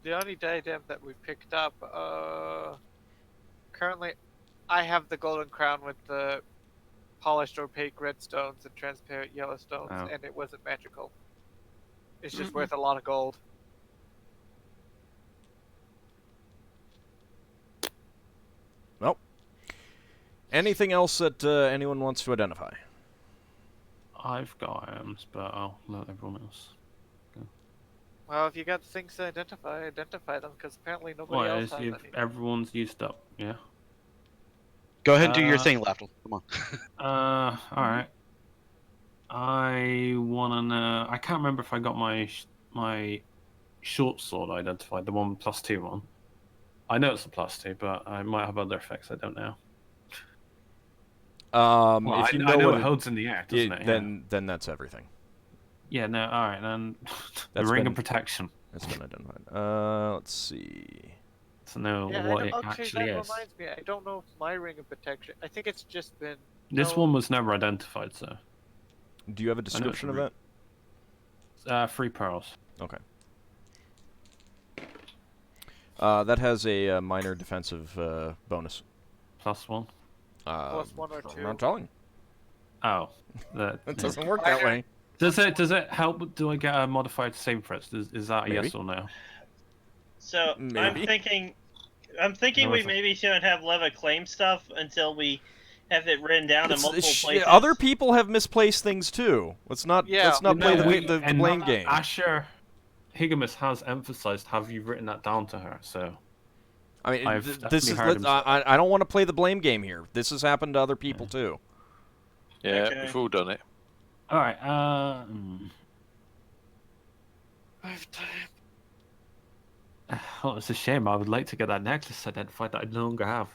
The only diadem that we picked up, currently, I have the golden crown with the polished opaque red stones and transparent yellow stones, Oh. and it wasn't magical. It's just Mhm. worth a lot of gold. Well, anything else that anyone wants to identify? I've got items, but I'll let everyone else. Well, if you got things to identify them, because apparently nobody Well, else if has any. everyone's used up, yeah. Go ahead and do your Uh, thing, Lafdul. Come on. Alright. I wanna know. I can't remember if I got my short sword identified, the one +2 one. I know it's a +2, but I might have other effects I don't know. Well, If you I know what it holds in the air, doesn't it? then that's everything. Yeah, no, alright, then. the That's Ring been- of Protection. That's been identified. Let's see. To know Yeah, what I it don't, actually, actually that is. reminds me. I don't know if my ring of protection. I think it's just been. This no- one was never identified, so. Do you have a description of it's that? 3 pearls. Okay. That has a minor defensive bonus. +1. Plus 1 or I'm 2. not telling. Oh. It doesn't work that way. Does it help? Do I get a modified save for it? Is that a Maybe. yes or no? So Maybe. I'm thinking No, we it's- maybe shouldn't have Leva claim stuff until we have it written down in It's- multiple places. Other people have misplaced things too. Let's not Yeah, let's not play the and blame game. Asher Higgimus has emphasized, have you written that down to her? So I mean, I've this is. definitely heard him I don't want to play the blame game here. This has happened to other people too. Yeah, Okay. we've all done it. all right. Oh, it's a shame. I would like to get that necklace identified that I no longer have.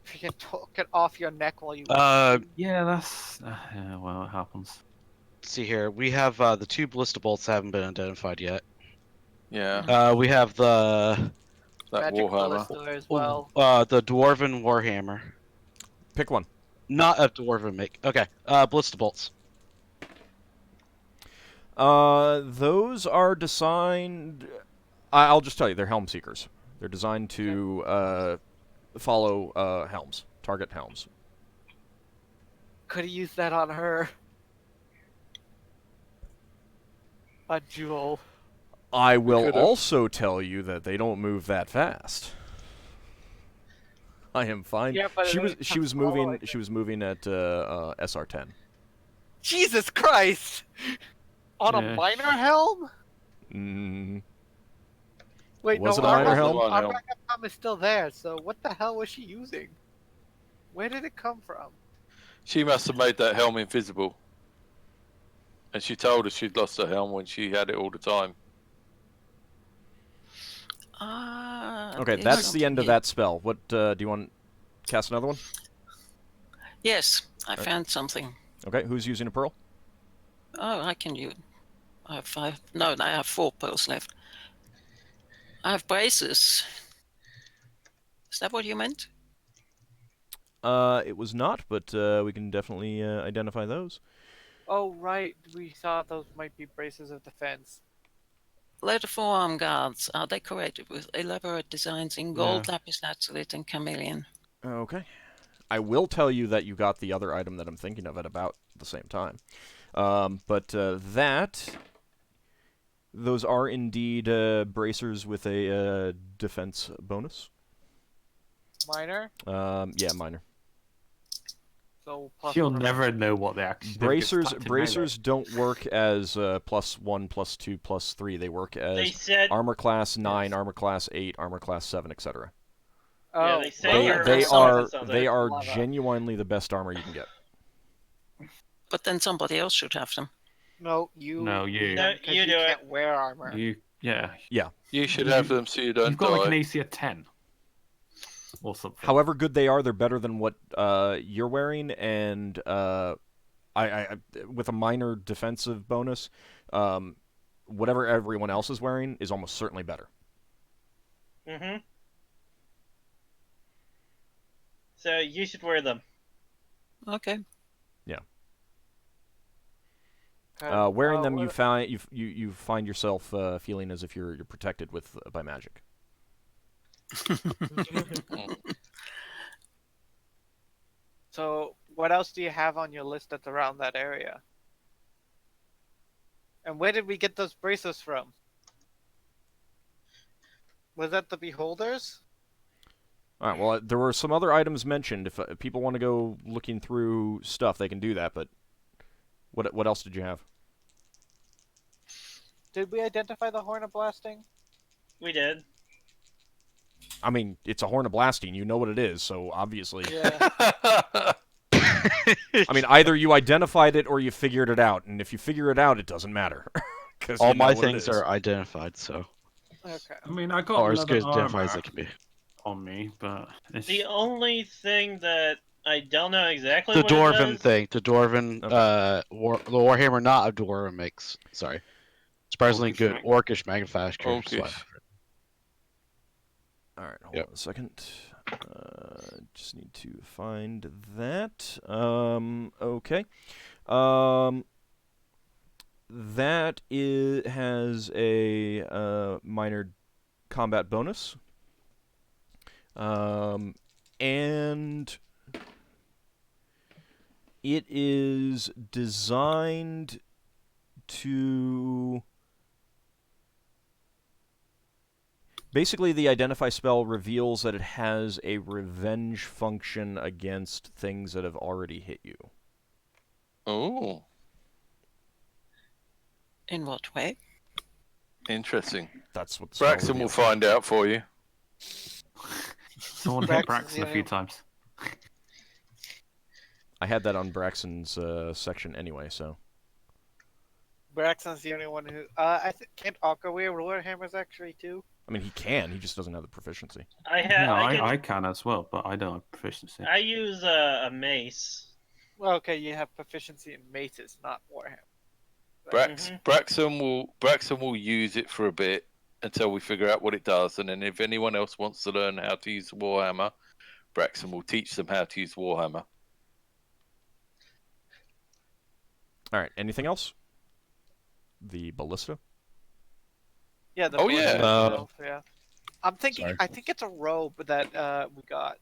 If you can talk it off your neck while you. Yeah, that's yeah, well, it happens. Let's see here. We have the 2 ballista bolts haven't been identified yet. Yeah, We have the that Magic Warhammer. ballista as well. the dwarven warhammer. Pick one. Not a dwarven make. Okay. Ballista bolts. Those are designed. I'll just tell you, they're helm seekers. They're designed to follow helms, target helms. Could have used that on her. A jewel. I will could've. also tell you that they don't move that fast. I am fine. Yeah, but she it was only she comes was slow, I moving think. she was moving at SR10. Jesus Christ! On Yeah. a minor helm? Mm, Wait, Was no, it a minor our helm? Our Helm. backup helm is still there, so what the hell was she using? Where did it come from? She must have made that helm invisible. And she told us she'd lost her helm when she had it all the time. okay, there's that's the end of something here. that spell. What do you want? Cast another one? Yes, I found something. Okay, who's using a pearl? Oh, I can use. I have 5. No, I have 4 pearls left. I have braces. Is that what you meant? It was not, but we can definitely identify those. Oh, right. We thought those might be braces of defense. Leather forearm guards are decorated with elaborate designs in gold, lapis lazuli, and chameleon. Okay. I will tell you that you got the other item that I'm thinking of at about the same time. Those are indeed bracers with a defense bonus. Minor? Yeah, minor. So plus You'll one. never know what they actually Bracers don't work as +1, +2, +3. They work as They said armor class 9, armor class 8, armor class 7, etc. Yeah, Oh, they say your They assault are is they are lava. genuinely the best armor you can get. But then somebody else should have them. No, you. No, you. No, Because you you do it. can't wear armor. Yeah. You should have them so you don't You've got like an die. AC of 10. Or something. However good they are, they're better than what you're wearing, and I with a minor defensive bonus, whatever everyone else is wearing is almost certainly better. Mm-hmm. So you should wear them. Okay. Wearing them, you find yourself feeling as if you're protected by magic. So, what else do you have on your list that's around that area? And where did we get those bracelets from? Was that the Beholders? All right. Well, there were some other items mentioned. If people want to go looking through stuff, they can do that. But what else did you have? Did we identify the Horn of Blasting? We did. I mean, it's a horn of blasting. You know what it is, so obviously. Yeah. I mean, either you identified it or you figured it out, and if you figure it out, it doesn't matter. All my things are identified, so. Okay. I mean, I got Or as leather good identified as armor they can be. on me, but it's... The only thing that I don't know exactly The what it dwarven does. thing. The dwarven, the Warhammer, not a dwarven makes. Sorry. Surprisingly Orcish good orcish manufacturer. Orcish. All right, hold on a second. Just need to find that. Okay. That has a minor combat bonus. And it is designed to... Basically, the Identify spell reveals that it has a revenge function against things that have already hit you. Oh, In what way? interesting. That's what the spell Braxon will reveals. find out for you. Someone hit Braxon a few times. I had that on Braxon's section anyway, so... Braxton's the only one who. Can't Ockar wear ruler hammers actually too? I mean, he can. He just doesn't have the proficiency. I can as well, but I don't have proficiency. I use a mace. Well, okay, you have proficiency in maces, not Warhammer. Braxon will use it for a bit until we figure out what it does, and then if anyone else wants to learn how to use Warhammer, Braxon will teach them how to use Warhammer. All right, anything else? The ballista? Yeah. The Oh, yeah. ballista, yeah. I'm thinking. Sorry. I think it's a robe that we got.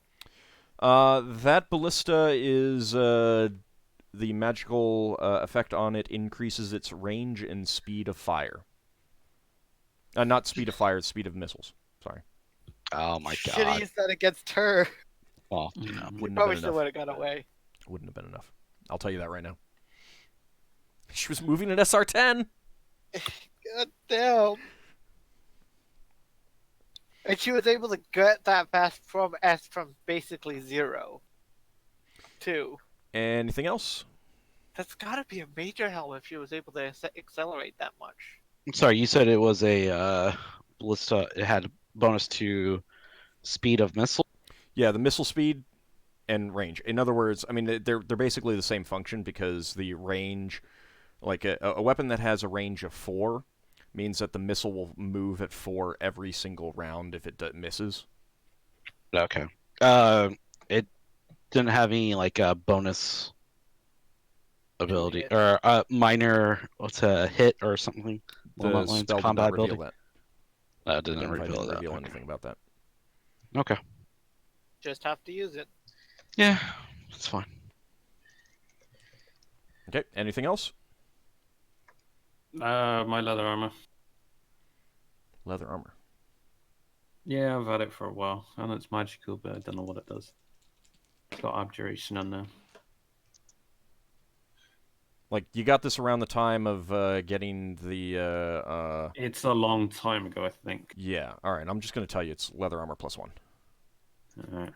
That ballista is the magical effect on it increases its range and speed of fire. Not speed of fire, speed of missiles. Sorry. Oh my Should god. have used that against her. Well, Wouldn't have Probably been still enough. would have got away. Wouldn't have been enough. I'll tell you that right now. She was moving an SR-10. God damn. And she was able to get that fast from basically 0 to. Anything else? That's gotta be a major help if she was able to accelerate that much. I'm sorry, you said it was a ballista. It had a bonus to speed of missile. Yeah, the missile speed and range. In other words, I mean, they're basically the same function because the range Like a weapon that has a range of 4 means that the missile will move at 4 every single round if it misses. Okay. It didn't have any like bonus ability or minor what's a hit or something along The that lines. spell did Combat not reveal ability. that. Didn't reveal that. Reveal Okay. anything about that. Okay. Just have to use it. Yeah, it's fine. Okay, anything else? My leather armor. Leather armor. Yeah, I've had it for a while. I know it's magical, but I don't know what it does. It's got abjuration on there. Like, you got this around the time of getting the... It's a long time ago, I think. Yeah, alright, I'm just going to tell you it's leather armor +1. Alright.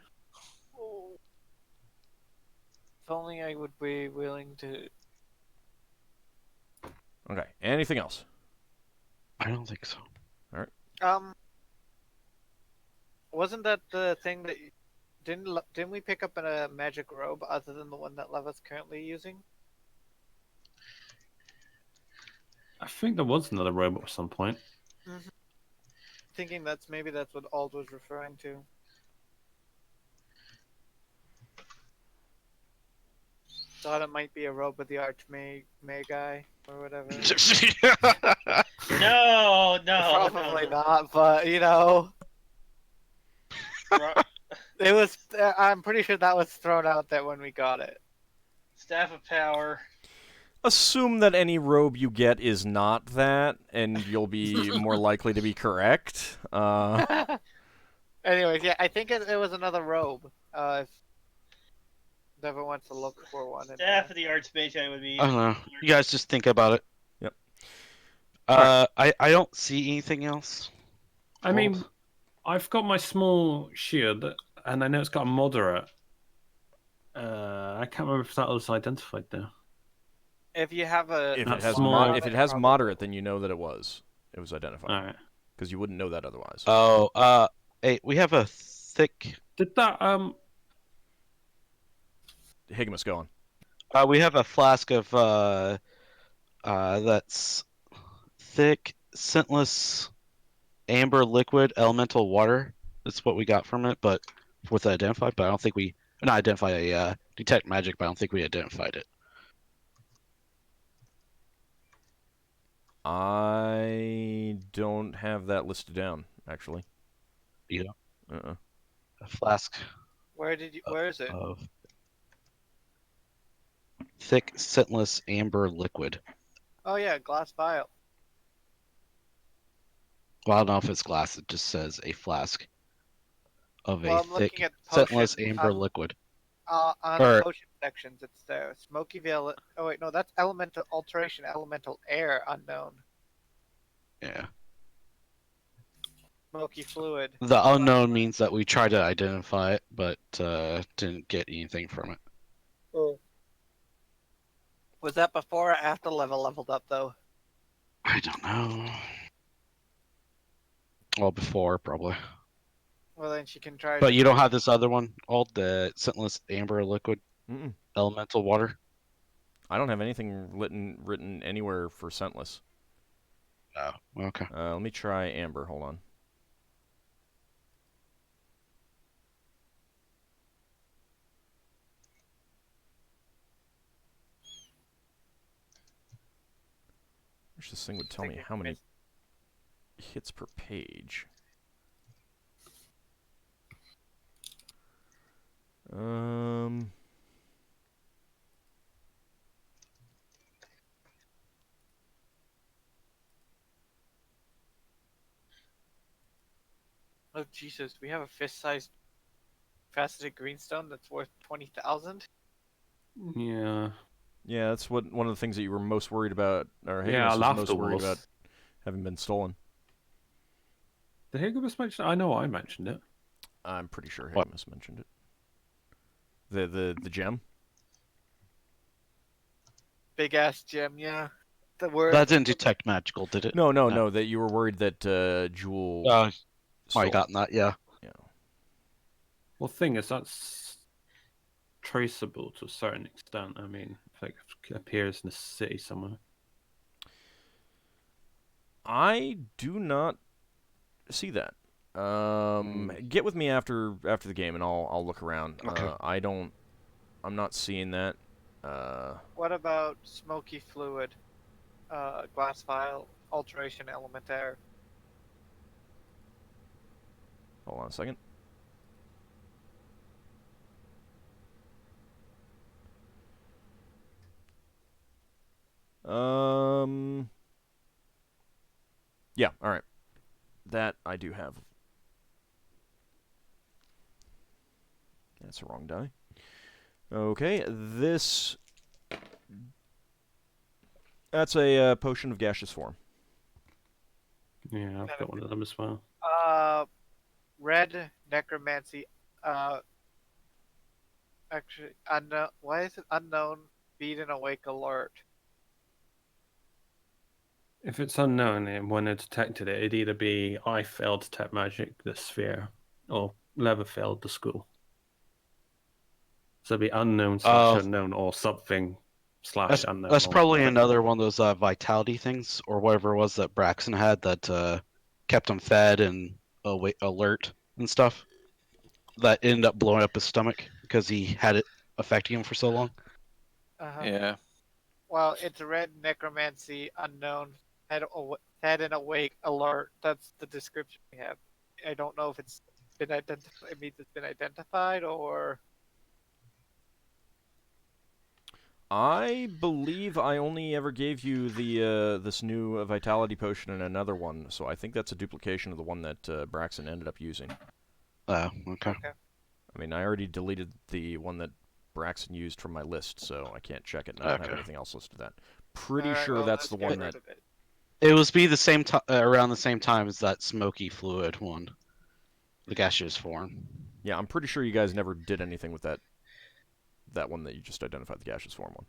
If only I would be willing to. Okay, anything else? I don't think so. Wasn't that the thing that didn't we pick up a magic robe other than the one that Leva's currently using? I think there was another robot at some point. Mm-hmm. Thinking maybe that's what Ald was referring to. Thought it might be a robe with the archmage guy or whatever. No, Probably not, but you know. It was. I'm pretty sure that was thrown out there when we got it. Staff of Power. Assume that any robe you get is not that, and you'll be more likely to be correct. Anyways, yeah, I think it was another robe. If Devin wants to look for one. Staff of the Archmage, I would be. I don't know. You guys just think about it. Yep. I don't see anything else. I mean, I've got my small shield, and I know it's got a moderate. I can't remember if that was identified though. If you have a If it has moderate, then you know that it was identified. All right. Because you wouldn't know that otherwise. Oh, hey, we have a thick. Did that Higgimus, go on. We have a flask of that's thick, scentless, amber liquid elemental water. That's what we got from it, but with identified. But I don't think we not identify detect magic. But I don't think we identified it. I don't have that listed down, actually. You know, Uh-uh. a flask. Where is it? Of thick, scentless, amber liquid. Oh yeah, glass vial. Well, I don't know if it's glass. It just says a flask of Well, a I'm thick, looking at scentless, potion, amber liquid. On Or- the potion sections, it's there. Smoky veil. Oh wait, no, that's elemental alteration, elemental air, unknown. Yeah. Smoky fluid. The unknown means that we tried to identify it, but didn't get anything from it. Oh. Was that before or after leveled up though? I don't know. Well, before probably. Well, then she can try. But you don't have this other one, all the scentless amber liquid, Mm-mm. elemental water. I don't have anything written anywhere for scentless. Oh, okay. Let me try amber. Hold on. Wish this thing would tell me how many hits per page. Oh Jesus, we have a fist-sized faceted greenstone that's worth 20,000. Yeah. Yeah, that's one of the things that you were most worried about, or Yeah, Higgimus was most Lafdul worried was. about having been stolen. Did Higgimus mention it? I know I mentioned it. I'm pretty sure What? Higgimus mentioned it. The gem. Big ass gem, yeah. The word. That didn't detect magical, did it? No. That you were worried that Jewel. I stole got it. that. Yeah. Yeah. Well, thing is, that's traceable to a certain extent. I mean, if it appears in a city somewhere. I do not see that. Get with me after the game, and I'll look around. Okay. I'm not seeing that. What about smoky fluid, glass vial, alteration elementaire? Hold on a second. Yeah, all right. That I do have. That's the wrong die. Okay, this... That's a potion of gaseous form. Yeah, I've got one of them as well. Red necromancy. Actually, unknown. Why is it unknown? Beat and awake alert. If it's unknown, and when it detected it, it'd either be I failed to detect magic, the sphere, or Lever failed the school. So it'd be unknown / unknown, or something / unknown. That's probably another one of those vitality things, or whatever it was that Braxon had that kept him fed and alert and stuff. That ended up blowing up his stomach because he had it affecting him for so long. Yeah. Well, it's red necromancy, unknown, fed and awake alert. That's the description we have. I don't know if it's been identified. It means it's been identified, or... I believe I only ever gave you the this new vitality potion and another one, so I think that's a duplication of the one that Braxon ended up using. Oh, okay. I mean, I already deleted the one that Braxon used from my list, so I can't check it, and I don't have anything else listed to that. Pretty sure that's the one that... It was be the same around the same time as that smoky fluid one, the gaseous form. Yeah, I'm pretty sure you guys never did anything with that one that you just identified, the gaseous form one.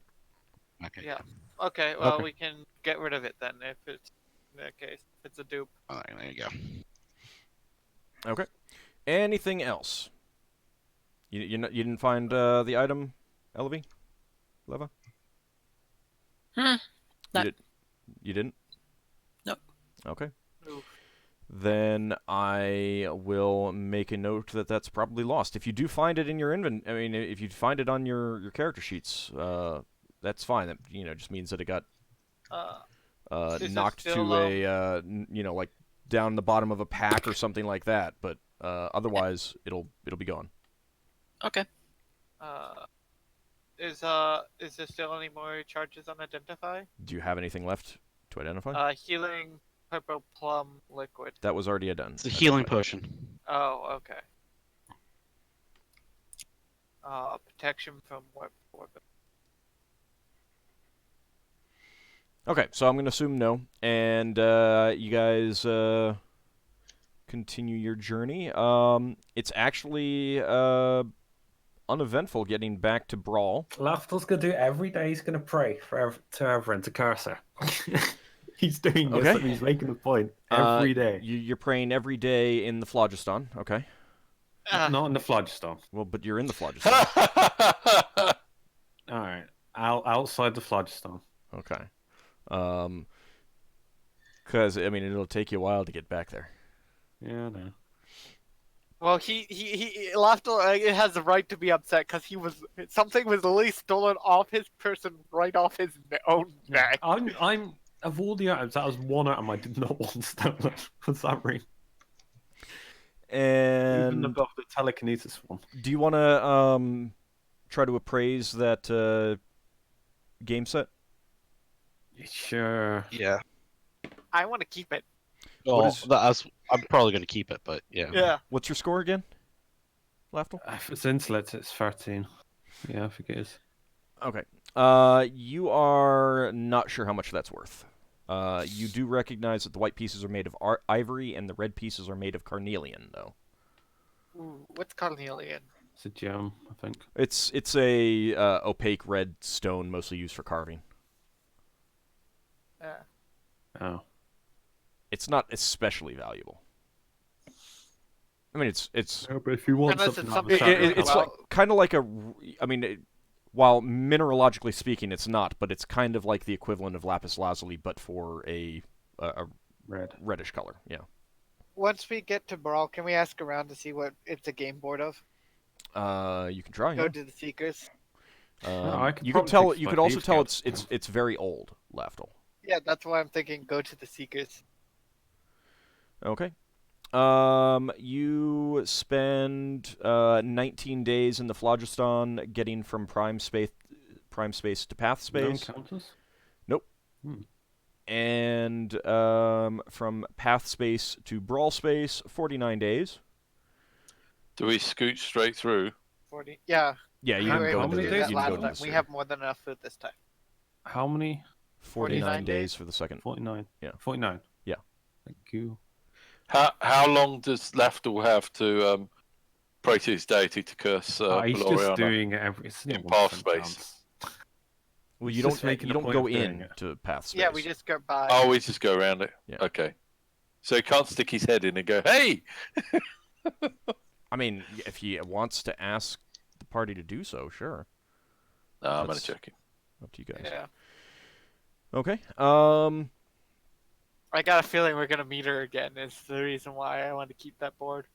Okay. Yeah. Okay, well, we can get rid of it then, if it's in that case. If it's a dupe. All right, there you go. Okay. Anything else? You didn't find the item, Elvie? Leva? No. You didn't? No. Okay. Oof. Then I will make a note that that's probably lost. If you do find it in your if you find it on your character sheets, that's fine. That just means that it got knocked to a like down the bottom of a pack or something like that. But otherwise, it'll be gone. Okay. Is there still any more charges on identify? Do you have anything left to identify? Healing purple plum liquid. That was already done. It's a healing potion. Oh, okay. Protection from weapon. Okay, so I'm going to assume no. And you guys continue your journey. It's actually uneventful getting back to Brawl. Lafdul's going to do it every day. He's going to pray to everyone to curse her. He's doing this, and he's making a point every day. You're praying every day in the Phlogiston, okay? Not in the Phlogiston. Well, but you're in the Phlogiston. All right, outside the Phlogiston. Okay. Because it'll take you a while to get back there. Yeah, I know. Well, he Lafdul has the right to be upset because something was at least stolen off his person, right off his own neck. I'm of all the items, that was one item I did not want stolen for some reason. And even above the telekinesis one. Do you want to try to appraise that game set? Sure. Yeah. I want to keep it. Well, I'm probably going to keep it, but yeah. Yeah. What's your score again, Lafdul? If it's intellect, it's 13. Yeah, I think it is. Okay. You are not sure how much that's worth. You do recognize that the white pieces are made of ivory and the red pieces are made of carnelian, though. Ooh, what's carnelian? It's a gem, I think. It's a opaque red stone, mostly used for carving. Oh. It's not especially valuable. I mean, it's. No, but if you want it's kind of like a. While mineralogically speaking, it's not, but it's kind of like the equivalent of lapis lazuli, but for a Red. reddish color. Yeah. Once we get to Brawl, can we ask around to see what it's a game board of? You can try. Go Yeah. to the Seekers. I could You could probably tell. fix You my could also thieves' tell guild. it's very old, Lafdul. Yeah, that's why I'm thinking go to the Seekers. Okay. You spend 19 days in the Phlogiston, getting from prime space to path No space. encounters? Nope. Hmm. And from path space to brawl space, 49 days. Do we scooch straight through? 40. Yeah. Yeah, you How- can go how into many the. days You was can that? go into Last the time. We sewer. have more than enough food this time. How many? 49 days days? for the second. 49. Yeah. 49. Yeah. Thank you. How long does Lafdul have to pray to his deity to curse He's just Valoriana? doing it every. It's in 1% path space. chance. Well, He's you just don't. making You a don't point go of doing in it. to path space. Yeah, we just go by. Oh, we just go around it. Yeah. Okay. So he can't stick his head in and go, "Hey!" I mean, if he wants to ask the party to do so, sure. No, I'm only That's- joking. Up to you guys. Yeah. Okay. I got a feeling we're gonna meet her again. It's the reason why I want to keep that board.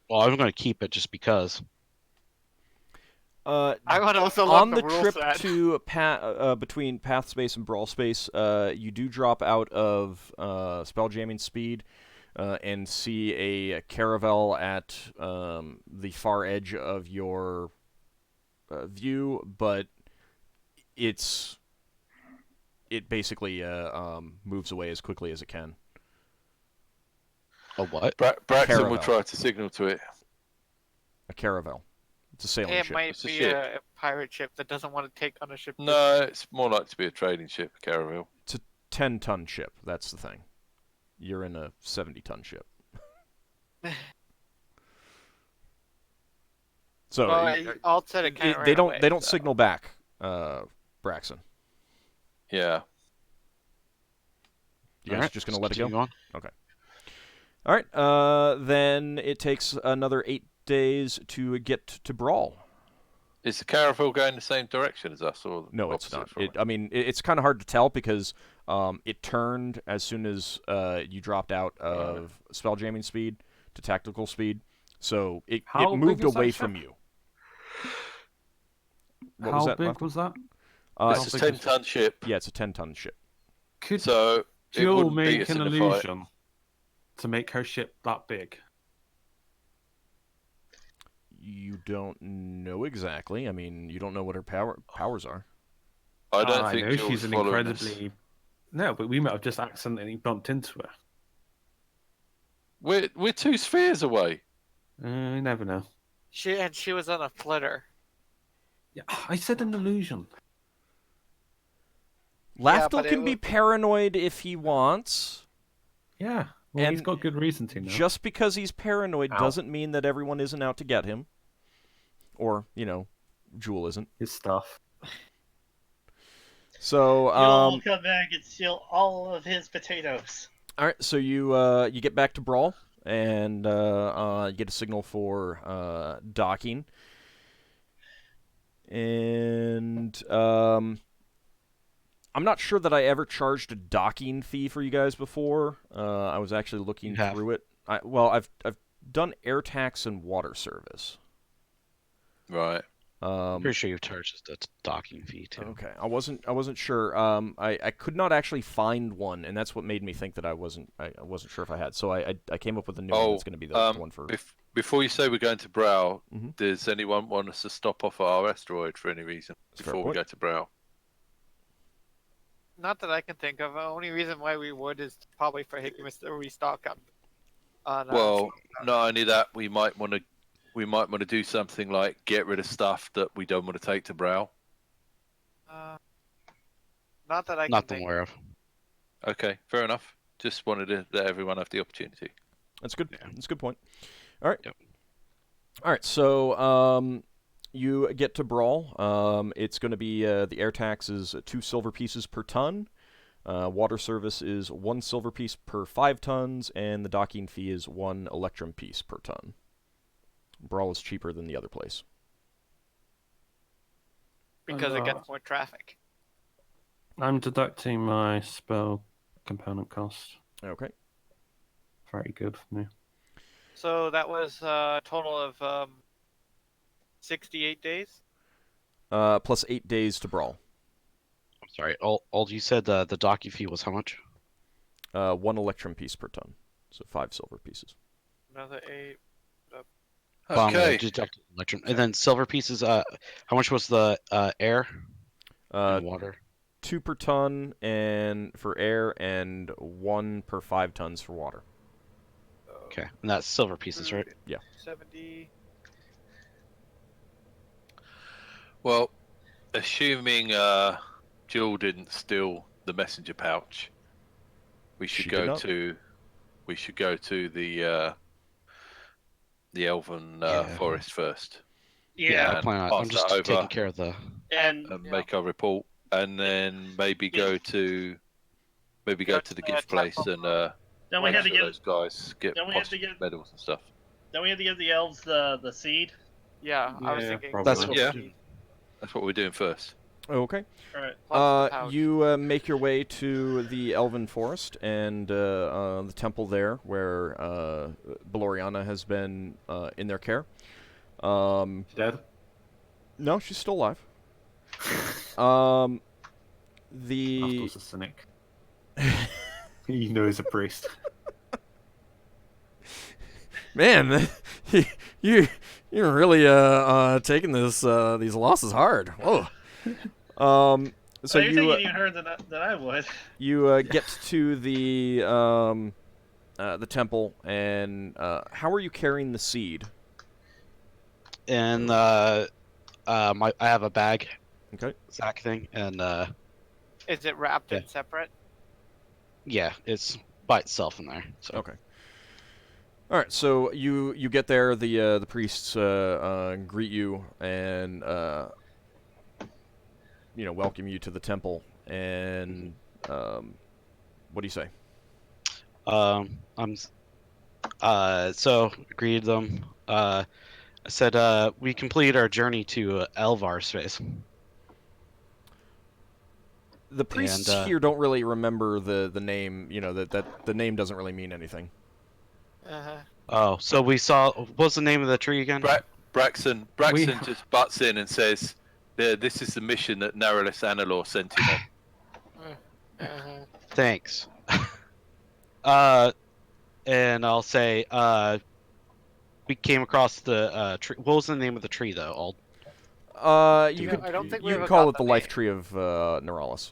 Well, I'm going to keep it just because. I want to also on love the rule trip set. to between path space and brawl space, you do drop out of spelljamming speed and see a caravel at the far edge of your view, but it basically moves away as quickly as it can. A what? Braxon will Caravel. try to signal to it. A caravel. It's a sailing It ship. might It's a be ship. a pirate ship that doesn't want to take on a ship. No, it's more likely to be a trading ship, a caravel. It's a 10-ton ship. That's the thing. You're in a 70-ton ship. So Well, Alt said it kind of they don't signal back, Braxon. Yeah. You guys Alright, just gonna let's let it go? continue on. All right. Then it takes another 8 days to get to Brawl. Is the caravel going the same direction as us, or No, it's opposite not. from I mean, it's kind of hard to tell because it turned as soon as you dropped out of spelljamming speed to tactical speed, so it How moved big is that away ship? from you. What How was that? big Left? was that? It's a big is it? 10-ton ship, Yeah, it's a 10-ton ship. Could so it Jill wouldn't beat make us an in the fight. illusion to make her ship that big? You don't know exactly. I mean, you don't know what her powers are. I don't I think know Jill's she's an following us. incredibly. No, but we might have just accidentally bumped into her. We're 2 spheres away. You never know. She was on a flitter. Yeah, I said an illusion. Yeah, Lafdul but it can be would- paranoid if he wants. Yeah, well, he's And got good reason to. No? Just because he's paranoid Ow. doesn't mean that everyone isn't out to get him. Or, Jewel isn't. his stuff. So, You'll all come back and steal all of his potatoes. all right. So you get back to Brawl, and you get a signal for docking, and I'm not sure that I ever charged a docking fee for you guys before. I was actually looking You have. through it. I've done air tax and water service. Right. I'm pretty sure you've charged us the docking fee too. Okay, I wasn't sure. I could not actually find one, and that's what made me think that I wasn't sure if I had. So I came up with a new one that's going to be the one for. Before you say we're going to Brow, Mhm. does anyone want us to stop off at our asteroid for any reason That's a fair before we point. go to Brow? Not that I can think of. The only reason why we would is probably for Higgimus to restock on. Well, not only that, we might want to do something like get rid of stuff that we don't want to take to Brow. Not that I can Not that I'm think. aware of. Okay, fair enough. Just wanted to let everyone have the opportunity. That's good. Yeah. That's a good point. All right. Yep. All right. So you get to Brawl. It's going to be the air tax is 2 silver pieces per ton. Water service is 1 silver piece per 5 tons, and the docking fee is 1 electrum piece per ton. Brawl is cheaper than the other place. Because it gets more traffic. I'm deducting my spell component cost. Okay. Very good for me. So that was a total of 68 days. Plus 8 days to brawl. I'm sorry. Old, you said the docu fee was how much? 1 electrum piece per ton, so 5 silver pieces. Another 8. Okay. Deduct electrum. And then silver pieces. How much was the air and water? 2 per ton and for air, and 1 per 5 tons for water. Okay, and that's silver pieces, right? Yeah. 70. Well, assuming Jill didn't steal the messenger pouch, we should go to the elven forest first. Yeah. I plan on. I'm just taking care of the. And make our report, and then maybe go to the gift place and then we have to give those guys get medals and stuff. Then we have to give the elves the seed. Yeah, I was Yeah, thinking. probably. That's what we're doing first. Okay. All right. You make your way to the Elven Forest and the temple there, where Beloriana has been in their care. Dead? No, she's still alive. Lafdul's a cynic. You know he's a priest. Man, you're really taking these losses hard. Whoa. So you're taking even harder than I would. You get to the temple, and how are you carrying the seed? And I have a bag. Okay. Sack thing, and Is it wrapped in separate? yeah, it's by itself in there. So. Okay. All right, so you get there. The priests greet you and welcome you to the temple. And what do you say? So greeted them. I said we completed our journey to Elvar space. The priests here don't really remember the name. You know that the name doesn't really mean anything. Oh, so we saw. What's the name of the tree again? Braxon just butts in and says, "This is the mission that Narrowless Analor sent him on." Thanks. And I'll say, we came across the tree. What was the name of the tree, though? Old. You could you call it the life tree of Neuralis.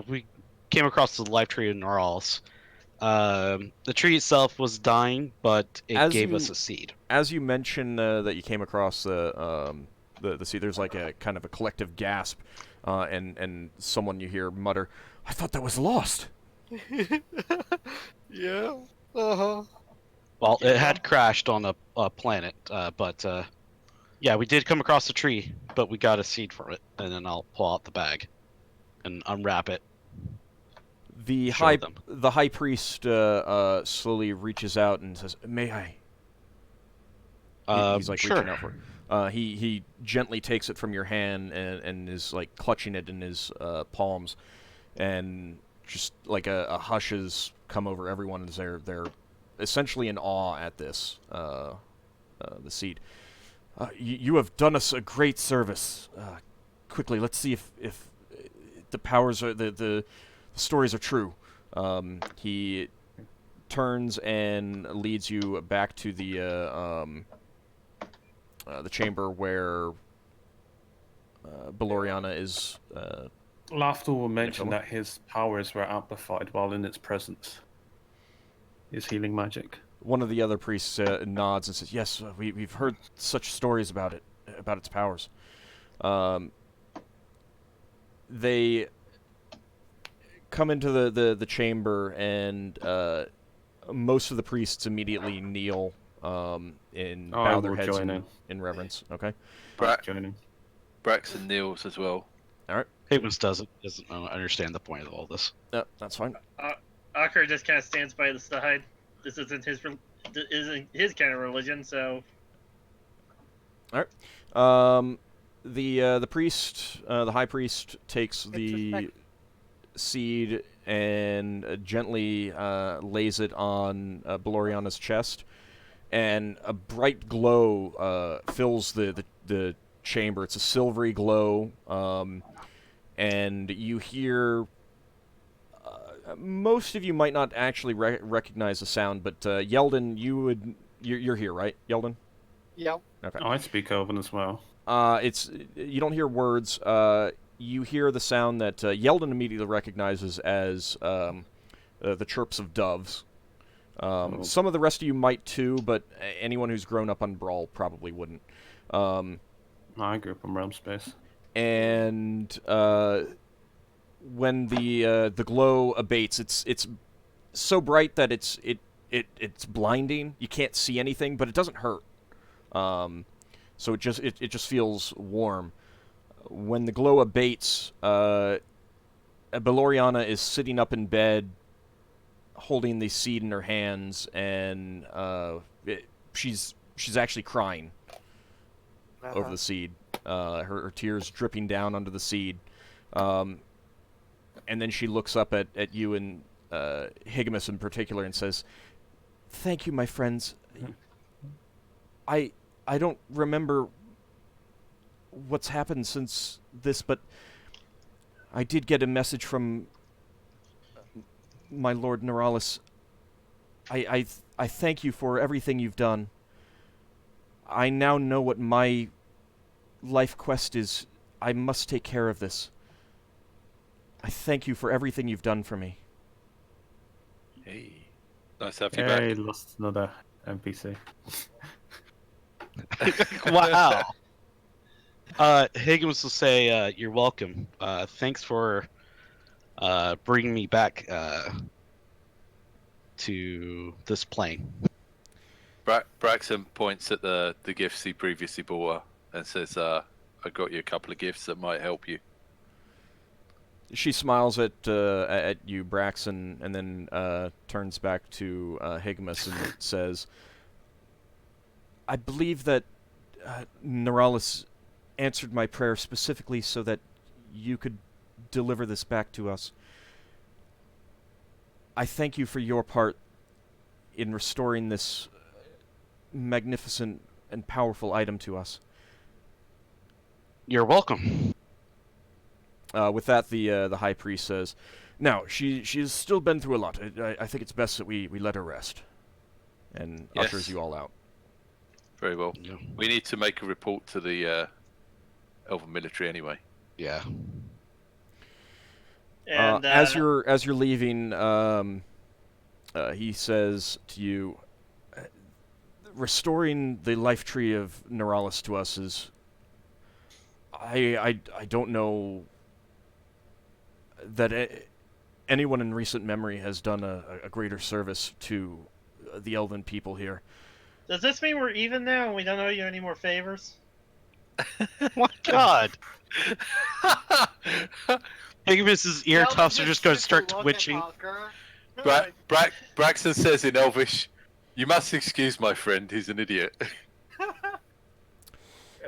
We came across the life tree of Neuralis. The tree itself was dying, but it gave us a seed. As you mentioned that you came across the seed, there's like a kind of a collective gasp, and someone you hear mutter, "I thought that was lost." Yeah. Well, it had crashed on a planet, but yeah, we did come across the tree, but we got a seed from it, and then I'll pull out the bag and unwrap it. The high priest slowly reaches out and says, "May I?" He's like reaching out for it. He gently takes it from your hand and is like clutching it in his palms, and just like a hush has come over everyone as they're essentially in awe at this the seed. You have done us a great service. Quickly, let's see if the powers are the stories are true. He turns and leads you back to the chamber where Beloriana is. Lafdul will mention that his powers were amplified while in its presence. His healing magic. One of the other priests nods and says, "Yes, we've heard such stories about it, about its powers." They come into the chamber, and most of the priests immediately kneel and bow their heads in reverence. Okay. Braxon kneels as well. All right. Higgimus doesn't understand the point of all this. That's fine. Ockar just kind of stands by the side. This isn't his kind of religion, so. All right. The priest, the high priest, takes the seed and gently lays it on Baloriana's chest, and a bright glow fills the chamber. It's a silvery glow, and you hear... most of you might not actually recognize the sound, but Yeldan, you're here, right, Yeldan? Yep. Okay. I speak Elven as well. You don't hear words. You hear the sound that Yeldan immediately recognizes as the chirps of doves. Some of the rest of you might too, but anyone who's grown up on Brawl probably wouldn't. I grew up in Realm Space. And when the glow abates, it's so bright that it's blinding. You can't see anything, but it doesn't hurt. So it just feels warm. When the glow abates, Baloriana is sitting up in bed, holding the seed in her hands, and she's actually crying over the seed. Her tears dripping down onto the seed. And then she looks up at you and Higgimus in particular and says, "Thank you, my friends. I don't remember what's happened since this, but I did get a message from my Lord Neuralis. I thank you for everything you've done. I now know what my life quest is. I must take care of this. I thank you for everything you've done for me." Hey, nice to have you Hey, back. lost another NPC. Wow. Higgimus will say, "You're welcome. Thanks for bringing me back to this plane." Braxon points at the gifts he previously bought her and says, "I got you a couple of gifts that might help you." She smiles at you, Braxon, and then turns back to Higgimus and says, "I believe that Neuralis answered my prayer specifically so that you could deliver this back to us. I thank you for your part in restoring this magnificent and powerful item to us." You're welcome. With that, the High Priest says, "Now, she's still been through a lot. I think it's best that we let her rest." And Yes. ushers you all out. Very well. Yeah. We need to make a report to the Elven military anyway. Yeah. And as you're leaving, he says to you, "Restoring the life tree of Neuralis to us is... I don't know that anyone in recent memory has done a greater service to the Elven people here." does this mean we're even now and we don't owe you any more favors? My God. Higgimus's ear tufts are just going to start twitching. Braxton says in Elvish, "You must excuse my friend, he's an idiot."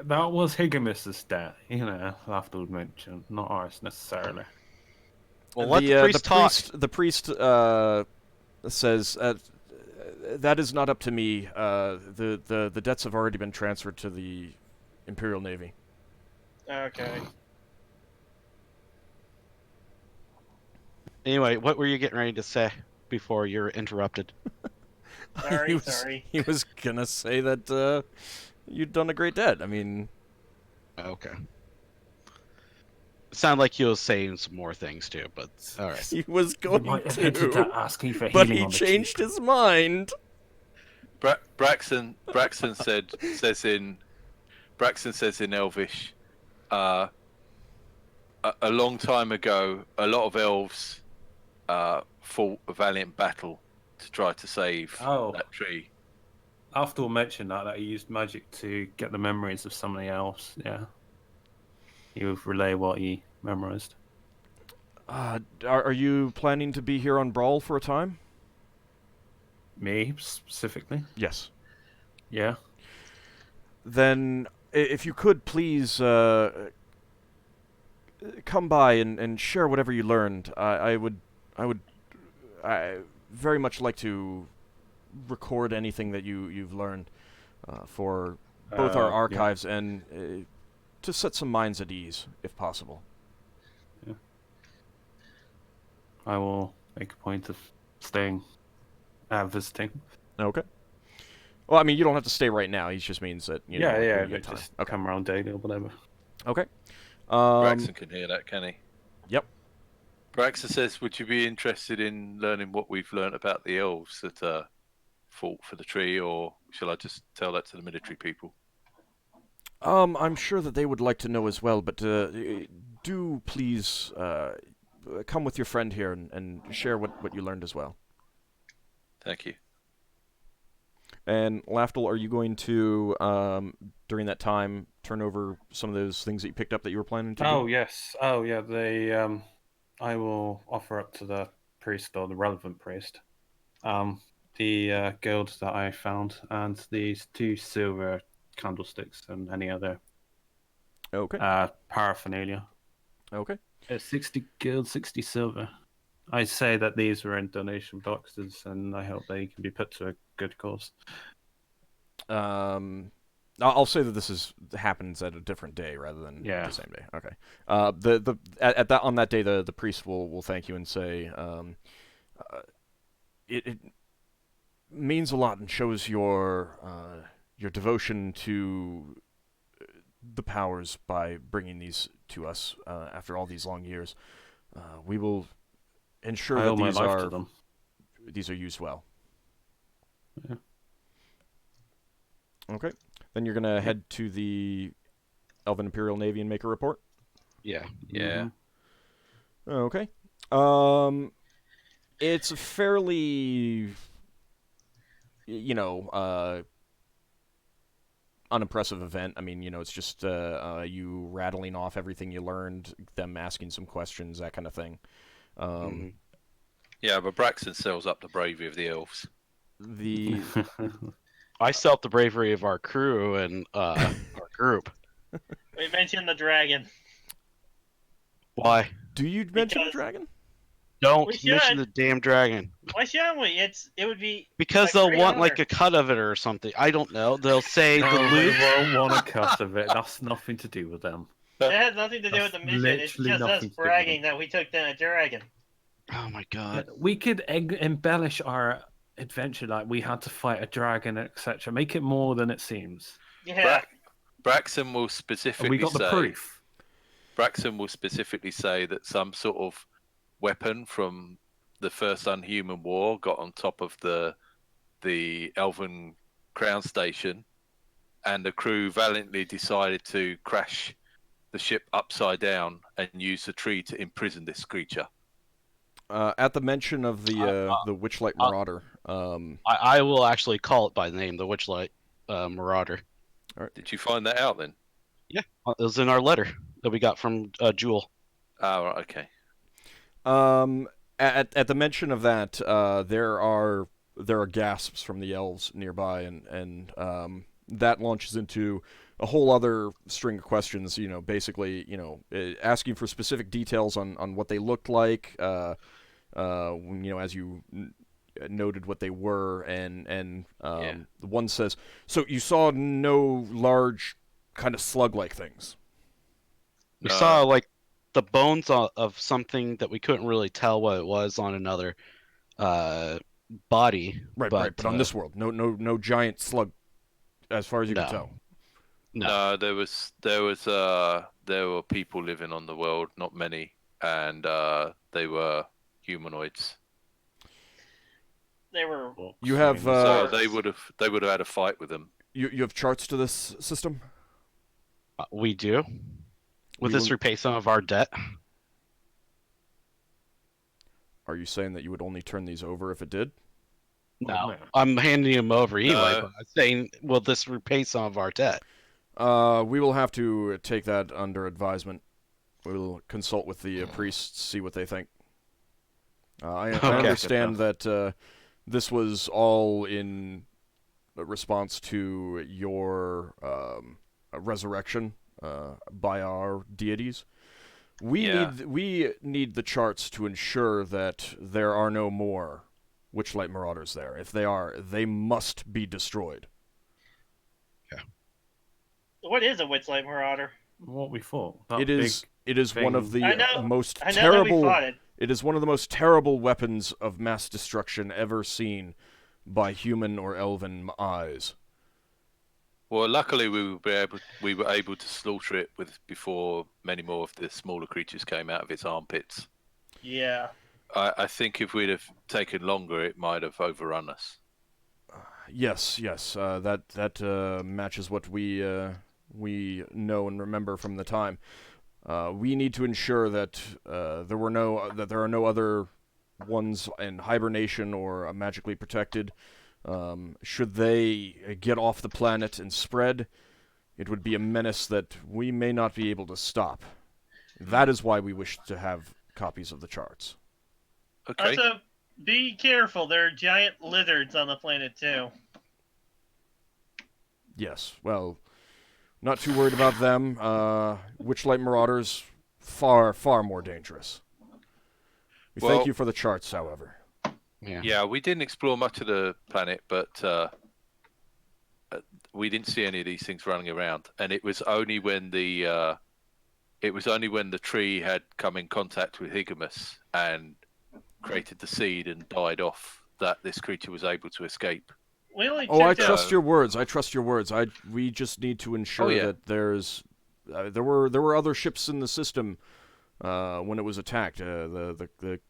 That was Higgimus's stat, Lafdul mentioned, not ours necessarily. Well, let the priest talk. The priest says, "That is not up to me. The debts have already been transferred to the Imperial Navy." Okay. Anyway, what were you getting ready to say before you're interrupted? Sorry. He was gonna say that you'd done a great deed. I mean... Okay. It sounded like he was saying some more things too, but all right. He was going to, asking for but healing he on the changed cheap. his mind. Braxton says in Elvish, a long time ago, a lot of elves fought a valiant battle to try to save that tree. Lafdul mentioned that he used magic to get the memories of somebody else. Yeah, he would relay what he memorized. Are you planning to be here on Brawl for a time? Me specifically? Yes. Yeah. Then, if you could please come by and share whatever you learned, I would I very much like to record anything that you've learned for both our archives and to set some minds at ease, if possible. Yeah. I will make a point of staying, visiting. Okay. Well, I mean, you don't have to stay right now. He just means that you know. Yeah, you get time. just come around daily or whatever. Okay. Braxon can hear that, can he? Yep. Braxon says, "Would you be interested in learning what we've learned about the elves that fought for the tree, or shall I just tell that to the military people?" I'm sure that they would like to know as well, but do please come with your friend here and share what you learned as well. Thank you. And Lafdul, are you going to, during that time, turn over some of those things that you picked up that you were planning to do? Oh, yes. Oh, yeah. I will offer up to the priest or the relevant priest the gold that I found and these 2 silver candlesticks and any other paraphernalia. Okay. 60 gold, 60 silver. I say that these were in donation boxes, and I hope they can be put to a good cause. I'll say that this happens at a different day rather than the same day. Okay. On that day, the priest will thank you and say, it means a lot and shows your devotion to the powers by bringing these to us after all these long years. We will ensure that these are used well. Yeah. Okay. Then you're gonna head to the Elven Imperial Navy and make a report? Yeah. Yeah. Okay. It's a fairly, unimpressive event. I mean, it's just you rattling off everything you learned, them asking some questions, that kind of thing. Yeah, but Braxton sells up the bravery of the elves. I sell up the bravery of our crew and our group. We mentioned the dragon. Why? Do you mention the dragon? Don't mention the damn dragon. Why shouldn't we? It would be because they'll want like a cut of it or something. I don't know. They'll say no, the loot. They won't want a cut of it. That's nothing to do with them. It has nothing to do with the mission. It's just us bragging that we took down a dragon. Oh my god. We could embellish our adventure like we had to fight a dragon, etc. Make it more than it seems. Yeah. Braxton will specifically we got the proof. Braxton will specifically say that some sort of weapon from the first Unhuman War got on top of the Elven Crown Station, and the crew valiantly decided to crash the ship upside down and use the tree to imprison this creature. At the mention of the Witchlight Marauder, I will actually call it by name, the Witchlight Marauder. All right. Did you find that out then? Yeah, it was in our letter that we got from Jewel. Oh, right, okay. At the mention of that, there are gasps from the elves nearby, and that launches into a whole other string of questions. Basically, asking for specific details on what they looked like. As you noted what they were, and the one says, "So you saw no large, kind of slug-like things?" We saw like the bones of something that we couldn't really tell what it was on another body. Right, but on this world, no giant slug, as far as you can tell. No, there were people living on the world, not many, and they were humanoids. They were. You have. So they would have had a fight with them. You have charts to this system? We do. Would this repay some of our debt? Are you saying that you would only turn these over if it did? No, I'm handing them over anyway. But I'm saying, will this repay some of our debt? We will have to take that under advisement. We will consult with the priests, see what they think. I understand that this was all in response to your resurrection by our deities. We need the charts to ensure that there are no more Witchlight Marauders there. If they are, they must be destroyed. What is a Witchlight Marauder? What we fought. It is one of the most I know terrible. that we fought it. It is one of the most terrible weapons of mass destruction ever seen by human or elven eyes. Well, luckily we were able to slaughter it before many more of the smaller creatures came out of its armpits. Yeah. I think if we'd have taken longer, it might have overrun us. Yes. That matches what we know and remember from the time. We need to ensure that there are no other ones in hibernation or magically protected. Should they get off the planet and spread, it would be a menace that we may not be able to stop. That is why we wish to have copies of the charts. Okay. Also, be careful. There are giant lizards on the planet, too. Yes, well, not too worried about them. Witchlight Marauders, far more dangerous. We thank you for the charts, however. Yeah, we didn't explore much of the planet, but we didn't see any of these things running around. And it was only when the tree had come in contact with Higgimus and created the seed and died off that this creature was able to escape. I trust your words. We just need to ensure that there were other ships in the system when it was attacked. The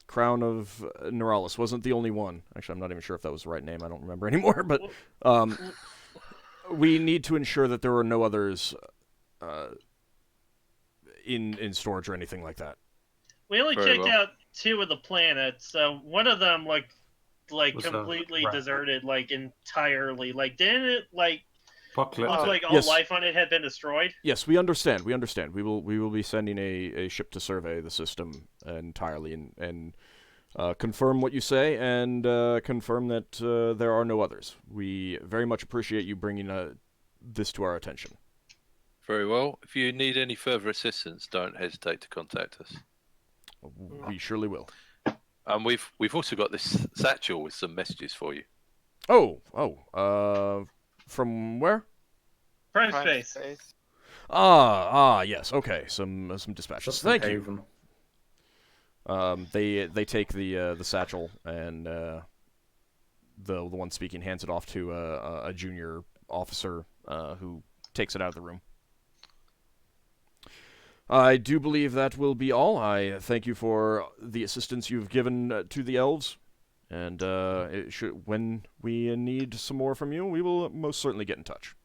Crown of Neuralis wasn't the only one. Actually, I'm not even sure if that was the right name. I don't remember anymore. But we need to ensure that there are no others in storage or anything like that. We only checked out 2 of the planets. So one of them completely deserted, entirely. Didn't it look like all life on it had been destroyed? Yes, we understand. We will be sending a ship to survey the system entirely and confirm what you say and confirm that there are no others. We very much appreciate you bringing this to our attention. Very well. If you need any further assistance, don't hesitate to contact us. We surely will. And we've also got this satchel with some messages for you. From where? Prime space. Yes. Okay, some dispatches. Thank you. They take the satchel and the one speaking hands it off to a junior officer who takes it out of the room. I do believe that will be all. I thank you for the assistance you've given to the elves, and when we need some more from you, we will most certainly get in touch.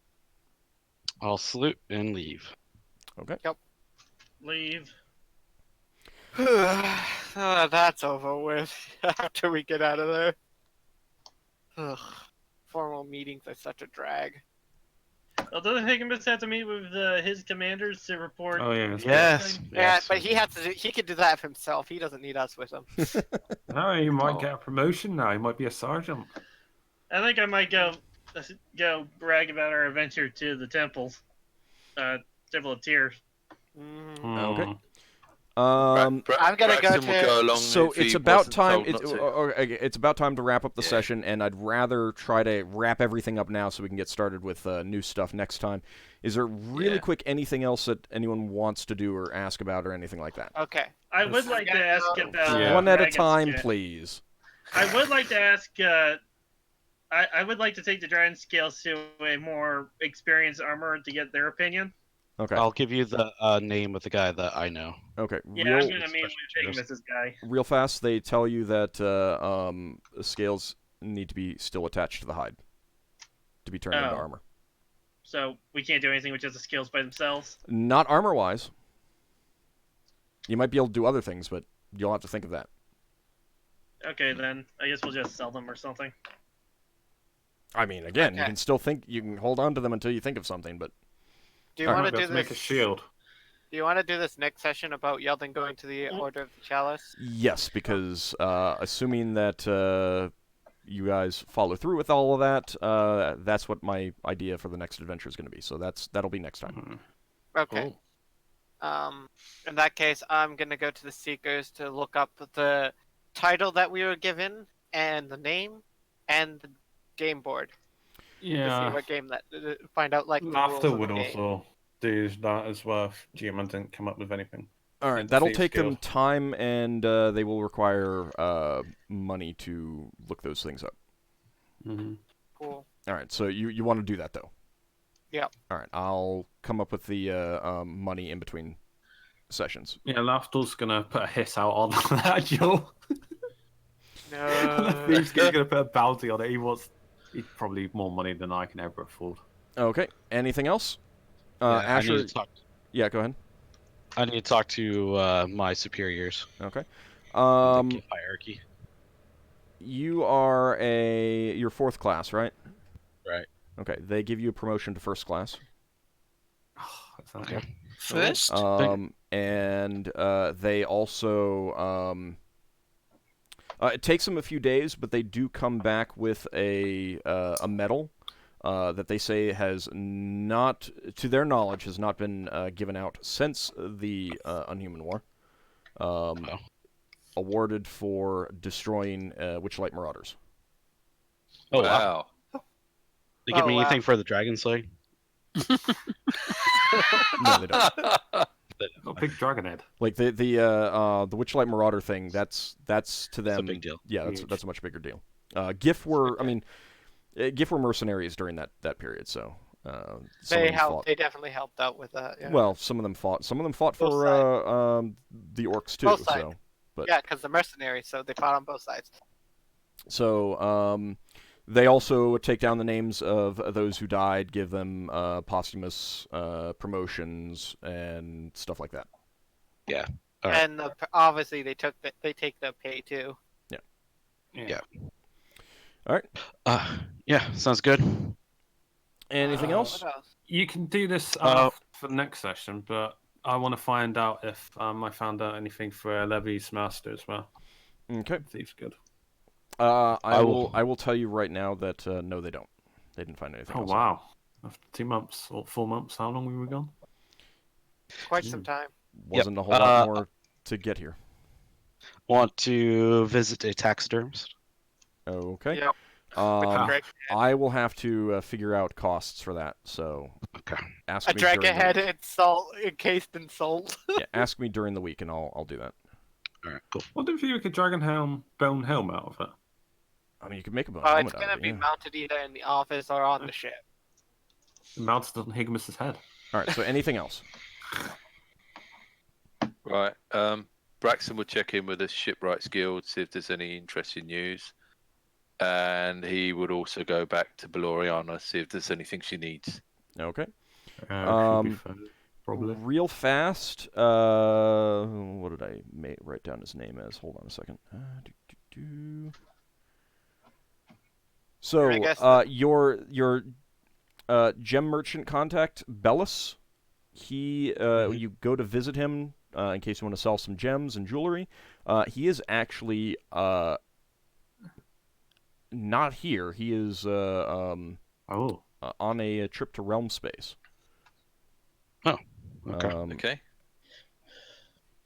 I'll salute and leave. Okay. Yep. Leave. That's over with after we get out of there. Ugh. Formal meetings are such a drag. Well, doesn't Higgimus have to meet with his commanders to report? Oh yeah. Yeah, but he could do that himself. He doesn't need us with him. No, he might get a promotion now. He might be a sergeant. I think I might go brag about our adventure to the temples. Temple of Tears. Okay. I'm gonna go to. So it's about time. It's about time to wrap up the session, and I'd rather try to wrap everything up now so we can get started with new stuff next time. Is there really quick anything else that anyone wants to do or ask about or anything like that? Okay. I would like to ask about one at a time, please. I would like to ask. I would like to take the dragon scales to a more experienced armorer to get their opinion. Okay. I'll give you the name of the guy that I know. Okay. Yeah, I'm gonna meet with Higgimus' guy. Real fast, they tell you that the scales need to be still attached to the hide to be turned into armor. So we can't do anything with just the scales by themselves? Not armor-wise. You might be able to do other things, but you'll have to think of that. Okay, then. I guess we'll just sell them or something. I mean, again, you can still think, you can hold on to them until you think of something, but... Do you want to do this? Make a shield. Do you want to do this next session about Yeldan going to the Order of the Chalice? Yes, because assuming that you guys follow through with all of that, that's what my idea for the next adventure is going to be. So that'll be next time. Okay. In that case, I'm gonna go to the Seekers to look up the title that we were given and the name and the game board. Yeah. To see what game that find out like the rules Lafdul of would the game. also do that as well if GM didn't come up with anything. All right, that'll take them time, and they will require money to look those things up. Mm-hmm. Cool. All right, so you want to do that, though? Yeah. All right, I'll come up with the money in between sessions. Yeah, Lafdul's going to put a hiss out on that, Joe. No. He's going to put a bounty on it. He's probably more money than I can ever afford. Okay, anything else? Asher... I need to talk. Yeah, go ahead. I need to talk to my superiors. Okay. The Giff hierarchy. You are you're 4th class, right? Right. Okay, they give you a promotion to 1st class. Okay. First? And they also it takes them a few days, but they do come back with a medal that they say has not, to their knowledge, has not been given out since the Unhuman War. Awarded for destroying Witchlight Marauders. Oh, wow. They give me anything for the Dragon Slayer? No, they don't. A big dragon head. Like the Witchlight Marauder thing, that's to them. It's a big deal. Yeah, that's a much bigger deal. Giff were mercenaries during that period, so they helped. They definitely helped out with that. Yeah. Well, some of them fought. Some of them fought for the orcs too. Both sides. So, but yeah, because they're mercenaries, so they fought on both sides. So they also take down the names of those who died, give them posthumous promotions and stuff like that. Yeah. Right. And obviously they take the pay too. Yeah. All right. Yeah, sounds good. Anything else? What else? You can do this for the next session, but I want to find out if I found out anything for Levy's master as well. Okay. Seems good. I will tell you right now that no, they don't. They didn't find anything. Oh else. Wow! After 2 months or 4 months, how long were we gone? Quite some time. Wasn't a whole lot more to get here. Want to visit a taxidermist? Okay. Yep. I will have to figure out costs for that. So ask a me dragon head encased in salt. Yeah, ask me during the week, and I'll do that. All right, cool. What if you make a dragon bone helm out of it? I mean, you can make a bone helmet it's going to be mounted either in the office or on the ship. Mounted on Higgimus's head. All right. So anything else? Right. Braxon will check in with the Shipwrights Guild, see if there's any interesting news. And he would also go back to Beloriana, see if there's anything she needs. Okay. Probably. Real fast. What did I write down his name as? Hold on a second. So, your gem merchant contact, Bellis, he you go to visit him in case you want to sell some gems and jewelry. He is actually not here. He is on a trip to realm space. Oh, okay. Okay.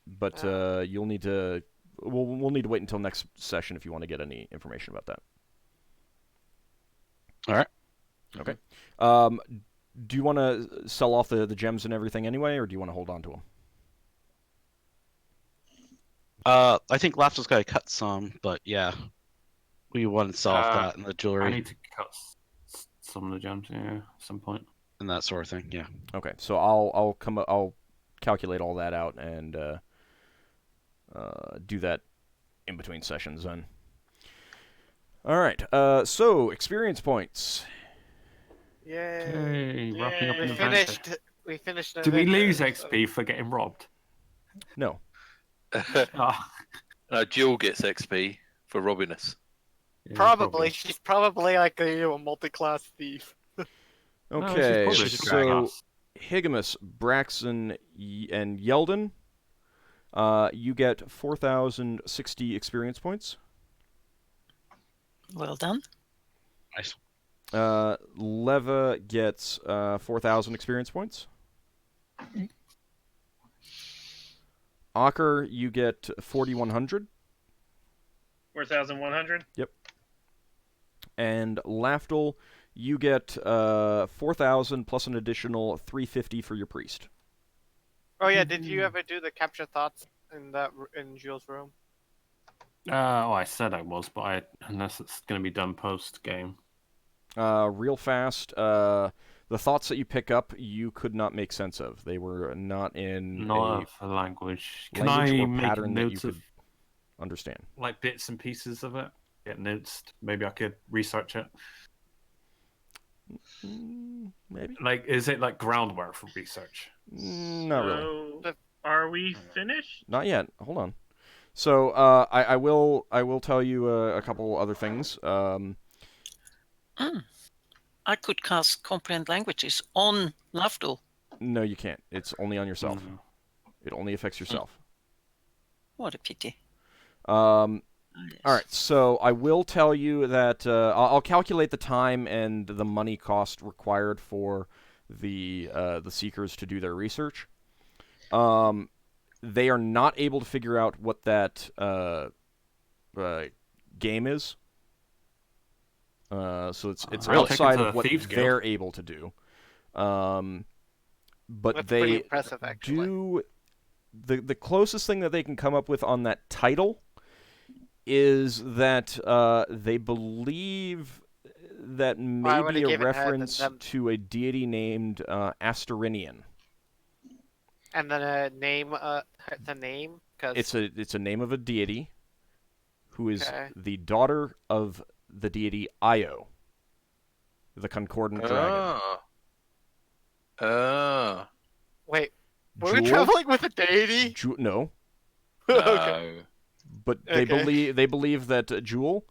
But you'll need to. We'll need to wait until next session if you want to get any information about that. All right. Okay. Do you want to sell off the gems and everything anyway, or do you want to hold on to them? I think Lafdul's got to cut some, but yeah, we want to sell off that and the jewelry. I need to cut some of the gems, at some point. And that sort of thing, yeah. Okay, so I'll calculate all that out and do that in between sessions then. All right. So experience points. Yay! Wrapping up in the We finished. Did we lose XP for getting robbed? No. Jill gets XP for robbing us. Yeah, probably. She's probably like a multi-class thief. Okay, so Higgimus, Braxon, and Yeldan, you get 4,060 experience points. Well done. Nice. Leva gets 4,000 experience points. Ockar, you get 4,100. 4,100. Yep. And Lafdul, you get 4,000 plus an additional 350 for your priest. Oh yeah, did you ever do the capture thoughts in Jules' room? I said I was, but unless it's going to be done post game. Real fast. The thoughts that you pick up, you could not make sense of. They were not in a language. Can I or make pattern that you could understand? Like bits and pieces of it. Get notes. Maybe I could research it. Maybe. Like, is it like groundwork for research? Not really. Are we finished? Not yet. Hold on. So I will tell you a couple other things. I could cast Comprehend Languages on Lafdul. No, you can't. It's only on yourself. It only affects yourself. What a pity. All right, so I will tell you that I'll calculate the time and the money cost required for the Seekers to do their research. They are not able to figure out what that game is. So it's outside of what they're able to do. But That's they pretty impressive, actually. do the closest thing that they can come up with on that title is that they believe that may be a reference to a deity named Astarinian. And then the name? Cause... It's a name of a deity who is the daughter of the deity Io, the concordant dragon. Wait, were we traveling with a deity? No. Okay. But they believe that Jewel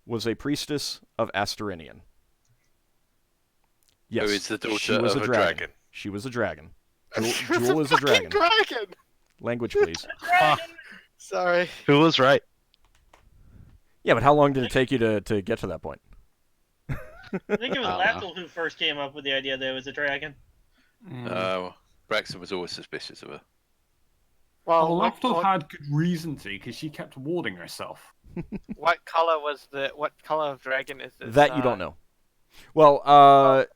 was a priestess of Astarinian. Yes, who is the daughter of a dragon. She was a dragon. Jewel is a dragon. Language, please. Sorry. Who was right? Yeah, but how long did it take you to get to that point? I think it was Lafdul who first came up with the idea that it was a dragon. Braxon was always suspicious of her. Well, Lafdul had good reason to, because she kept warding herself. What color of dragon is this? That you don't know. Well,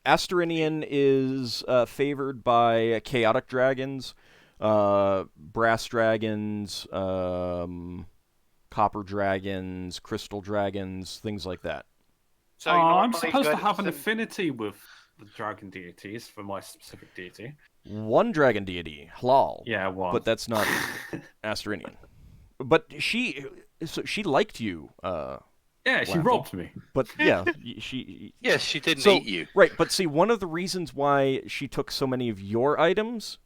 Astarinian is favored by chaotic dragons, brass dragons, copper dragons, crystal dragons, things like that. So I'm supposed to have an affinity with the dragon deities for my specific deity. One dragon deity, Halal. Yeah, one. But that's not Astarinian. But she liked you. Yeah, she robbed me. But yeah, she. Yes, she didn't eat you. Right, but see, one of the reasons why she took so many of your items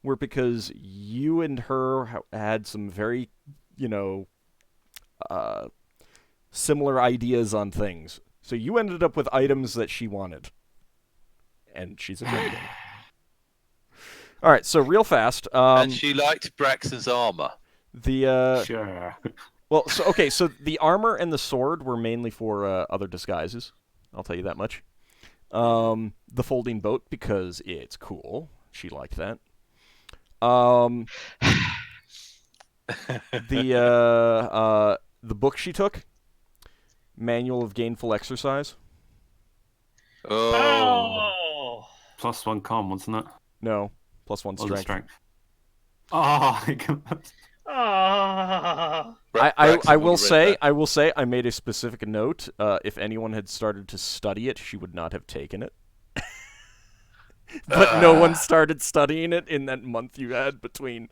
were because you and her had some very, similar ideas on things. So you ended up with items that she wanted. And she's a dragon. All right, so real fast. And she liked Braxon's armor. Sure. Well, so the armor and the sword were mainly for other disguises. I'll tell you that much. The folding boat, because it's cool. She liked that. The book she took, Manual of Gainful Exercise. Oh. +1 con, wasn't it? No, +1 strength. Oh my god. I will say I made a specific note. If anyone had started to study it, she would not have taken it. But no one started studying it in that month you had between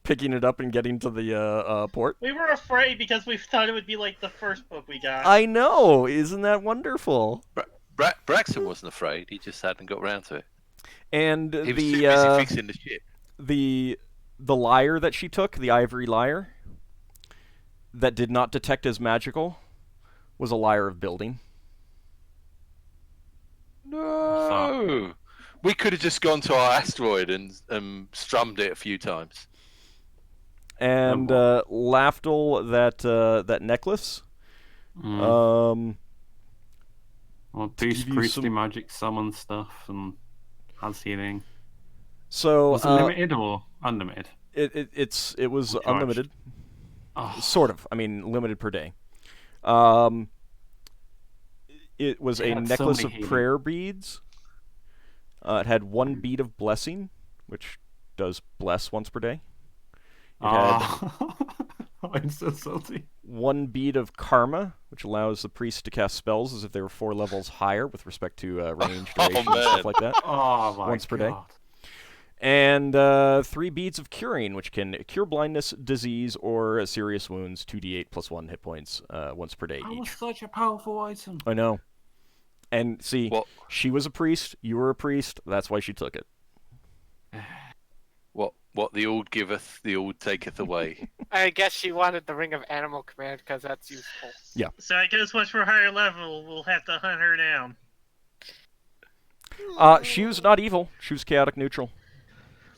picking it up and getting to the port. We were afraid because we thought it would be like the first book we got. I know, isn't that wonderful? Braxon wasn't afraid; he just hadn't got around to it. And he was too busy fixing the ship. The lyre that she took, the ivory lyre, that did not detect as magical, was a lyre of building. No! We could have just gone to our asteroid and strummed it a few times. And Lafdul, that necklace. Well, boost priestly magic, summon stuff, and has healing. So was it limited or unlimited? It was Charged. unlimited. Oh. Sort of. I mean, limited per day. It was a necklace of prayer beads. It had 1 bead of blessing, which does bless once per day. It had I'm so salty. 1 bead of karma, which allows the priest to cast spells as if they were 4 levels higher with respect to range, duration, and stuff like that. Oh my once per day. God. And 3 beads of curing, which can cure blindness, disease, or serious wounds, 2d8 plus 1 hit points once per day That each. was such a powerful item. I know. And see, she was a priest, you were a priest, that's why she took it. What the old giveth, the old taketh away. I guess she wanted the Ring of Animal Command because that's useful. Yeah. So I guess once we're higher level, we'll have to hunt her down. She was not evil. She was chaotic neutral.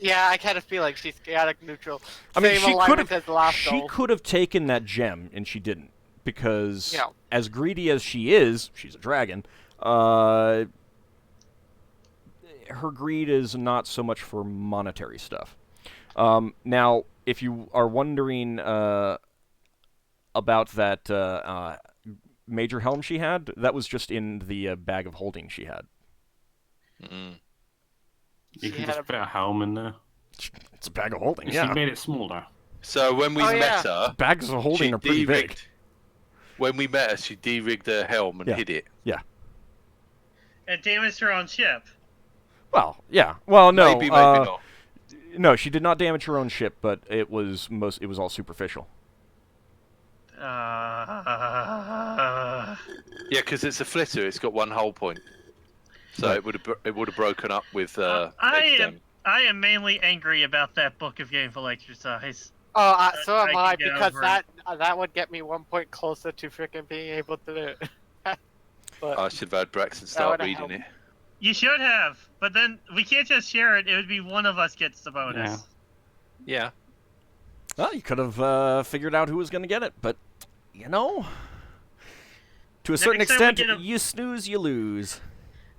Yeah, I kind of feel like she's chaotic neutral. I mean, Same alignment as Lafdul. she could have taken that gem, and she didn't. Because Yeah. as greedy as she is, she's a dragon, her greed is not so much for monetary stuff. Now, if you are wondering about that major helm she had, that was just in the bag of holding she had. Mm. You can just put a helm in there. It's a bag of holding, yeah. She made it smaller. So when we met her, bags of holding are pretty big. When we met her, she de-rigged her helm and hid it. Yeah. And damaged her own ship. Well, yeah. Well, no. Maybe not. No, she did not damage her own ship, but it was all superficial. Yeah, because it's a flitter. It's got 1 hull point, so Right. it would have broken up with. I am mainly angry about that book of gameful exercise. Oh, so am I I, can get because over that would get me 1 point closer to freaking being able to do it. But I should have had Braxon start would've reading helped. it. You should have, but then we can't just share it. It would be one of us gets the bonus. Yeah. Well, you could have figured out who was going to get it, but, you know, to a certain Next time we extent, get a- you snooze, you lose.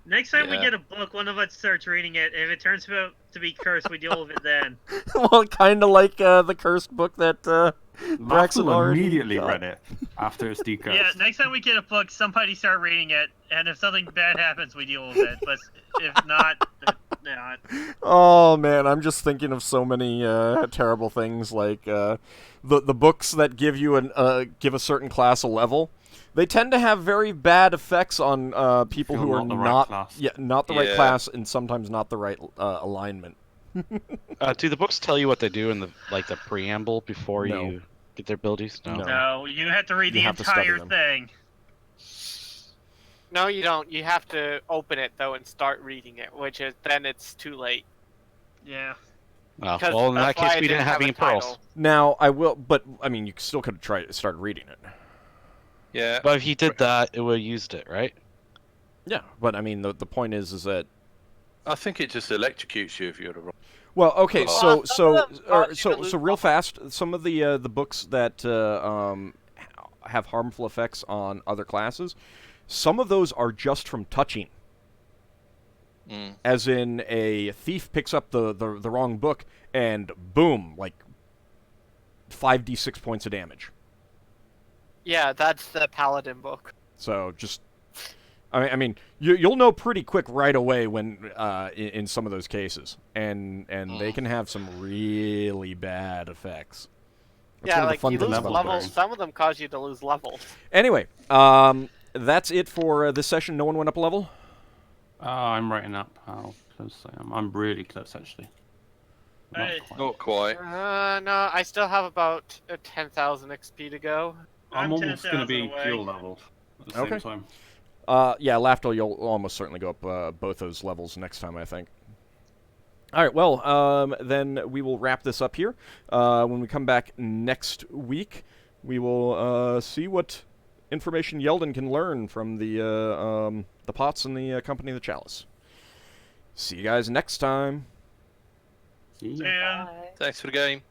Next time we Yeah. get a book, one of us starts reading it. If it turns out to be cursed, we deal with it then. Well, kind of like the cursed book that Braxon Lafdul already immediately got. read it after it's decursed. Yeah, next time we get a book, somebody start reading it, and if something bad happens, we deal with it. But if not, then not. Oh man, I'm just thinking of so many terrible things, like the books that give you give a certain class a level. They tend to have very bad effects on people who are not the right class, and sometimes not the right alignment. Do the books tell you what they do in the preamble before No. you get their abilities? No. No, you have to read You the have to study entire them. thing. no, you don't. You have to open it though and start reading it, which is then it's too late. Yeah. Oh, 'Cause well, in that that's why case, I we didn't have a any pearls. title. Now I will, but I mean, you still could have started reading it. Yeah. But if you did that, it would have used it, right? Yeah, but I mean, the point is that. I think it just electrocutes you if you're the wrong. Well, okay, Well, some of them cause you to so lose real level. fast. Some of the books that have harmful effects on other classes, some of those are just from touching. Mm. As in, a thief picks up the wrong book and boom, like 5d6 points of damage. Yeah, that's the paladin book. So just, I mean, you'll know pretty quick right away when in some of those cases, and they can have some really bad effects. That's Yeah, one of the like fun you things lose about levels. books. Some of them cause you to lose levels. Anyway, that's it for this session. No one went up a level. I'm writing up how close I am. I'm really close, actually. Not quite. No, I still have about 10,000 XP to go. I'm almost going to 10,000 be away. dual leveled at the Okay. same time. Yeah, Lafdul, you'll almost certainly go up both those levels next time, I think. All right, well, then we will wrap this up here. When we come back next week, we will see what information Yeldan can learn from the pots and the company of the chalice. See you guys next time. See ya. Yeah. Thanks for the game.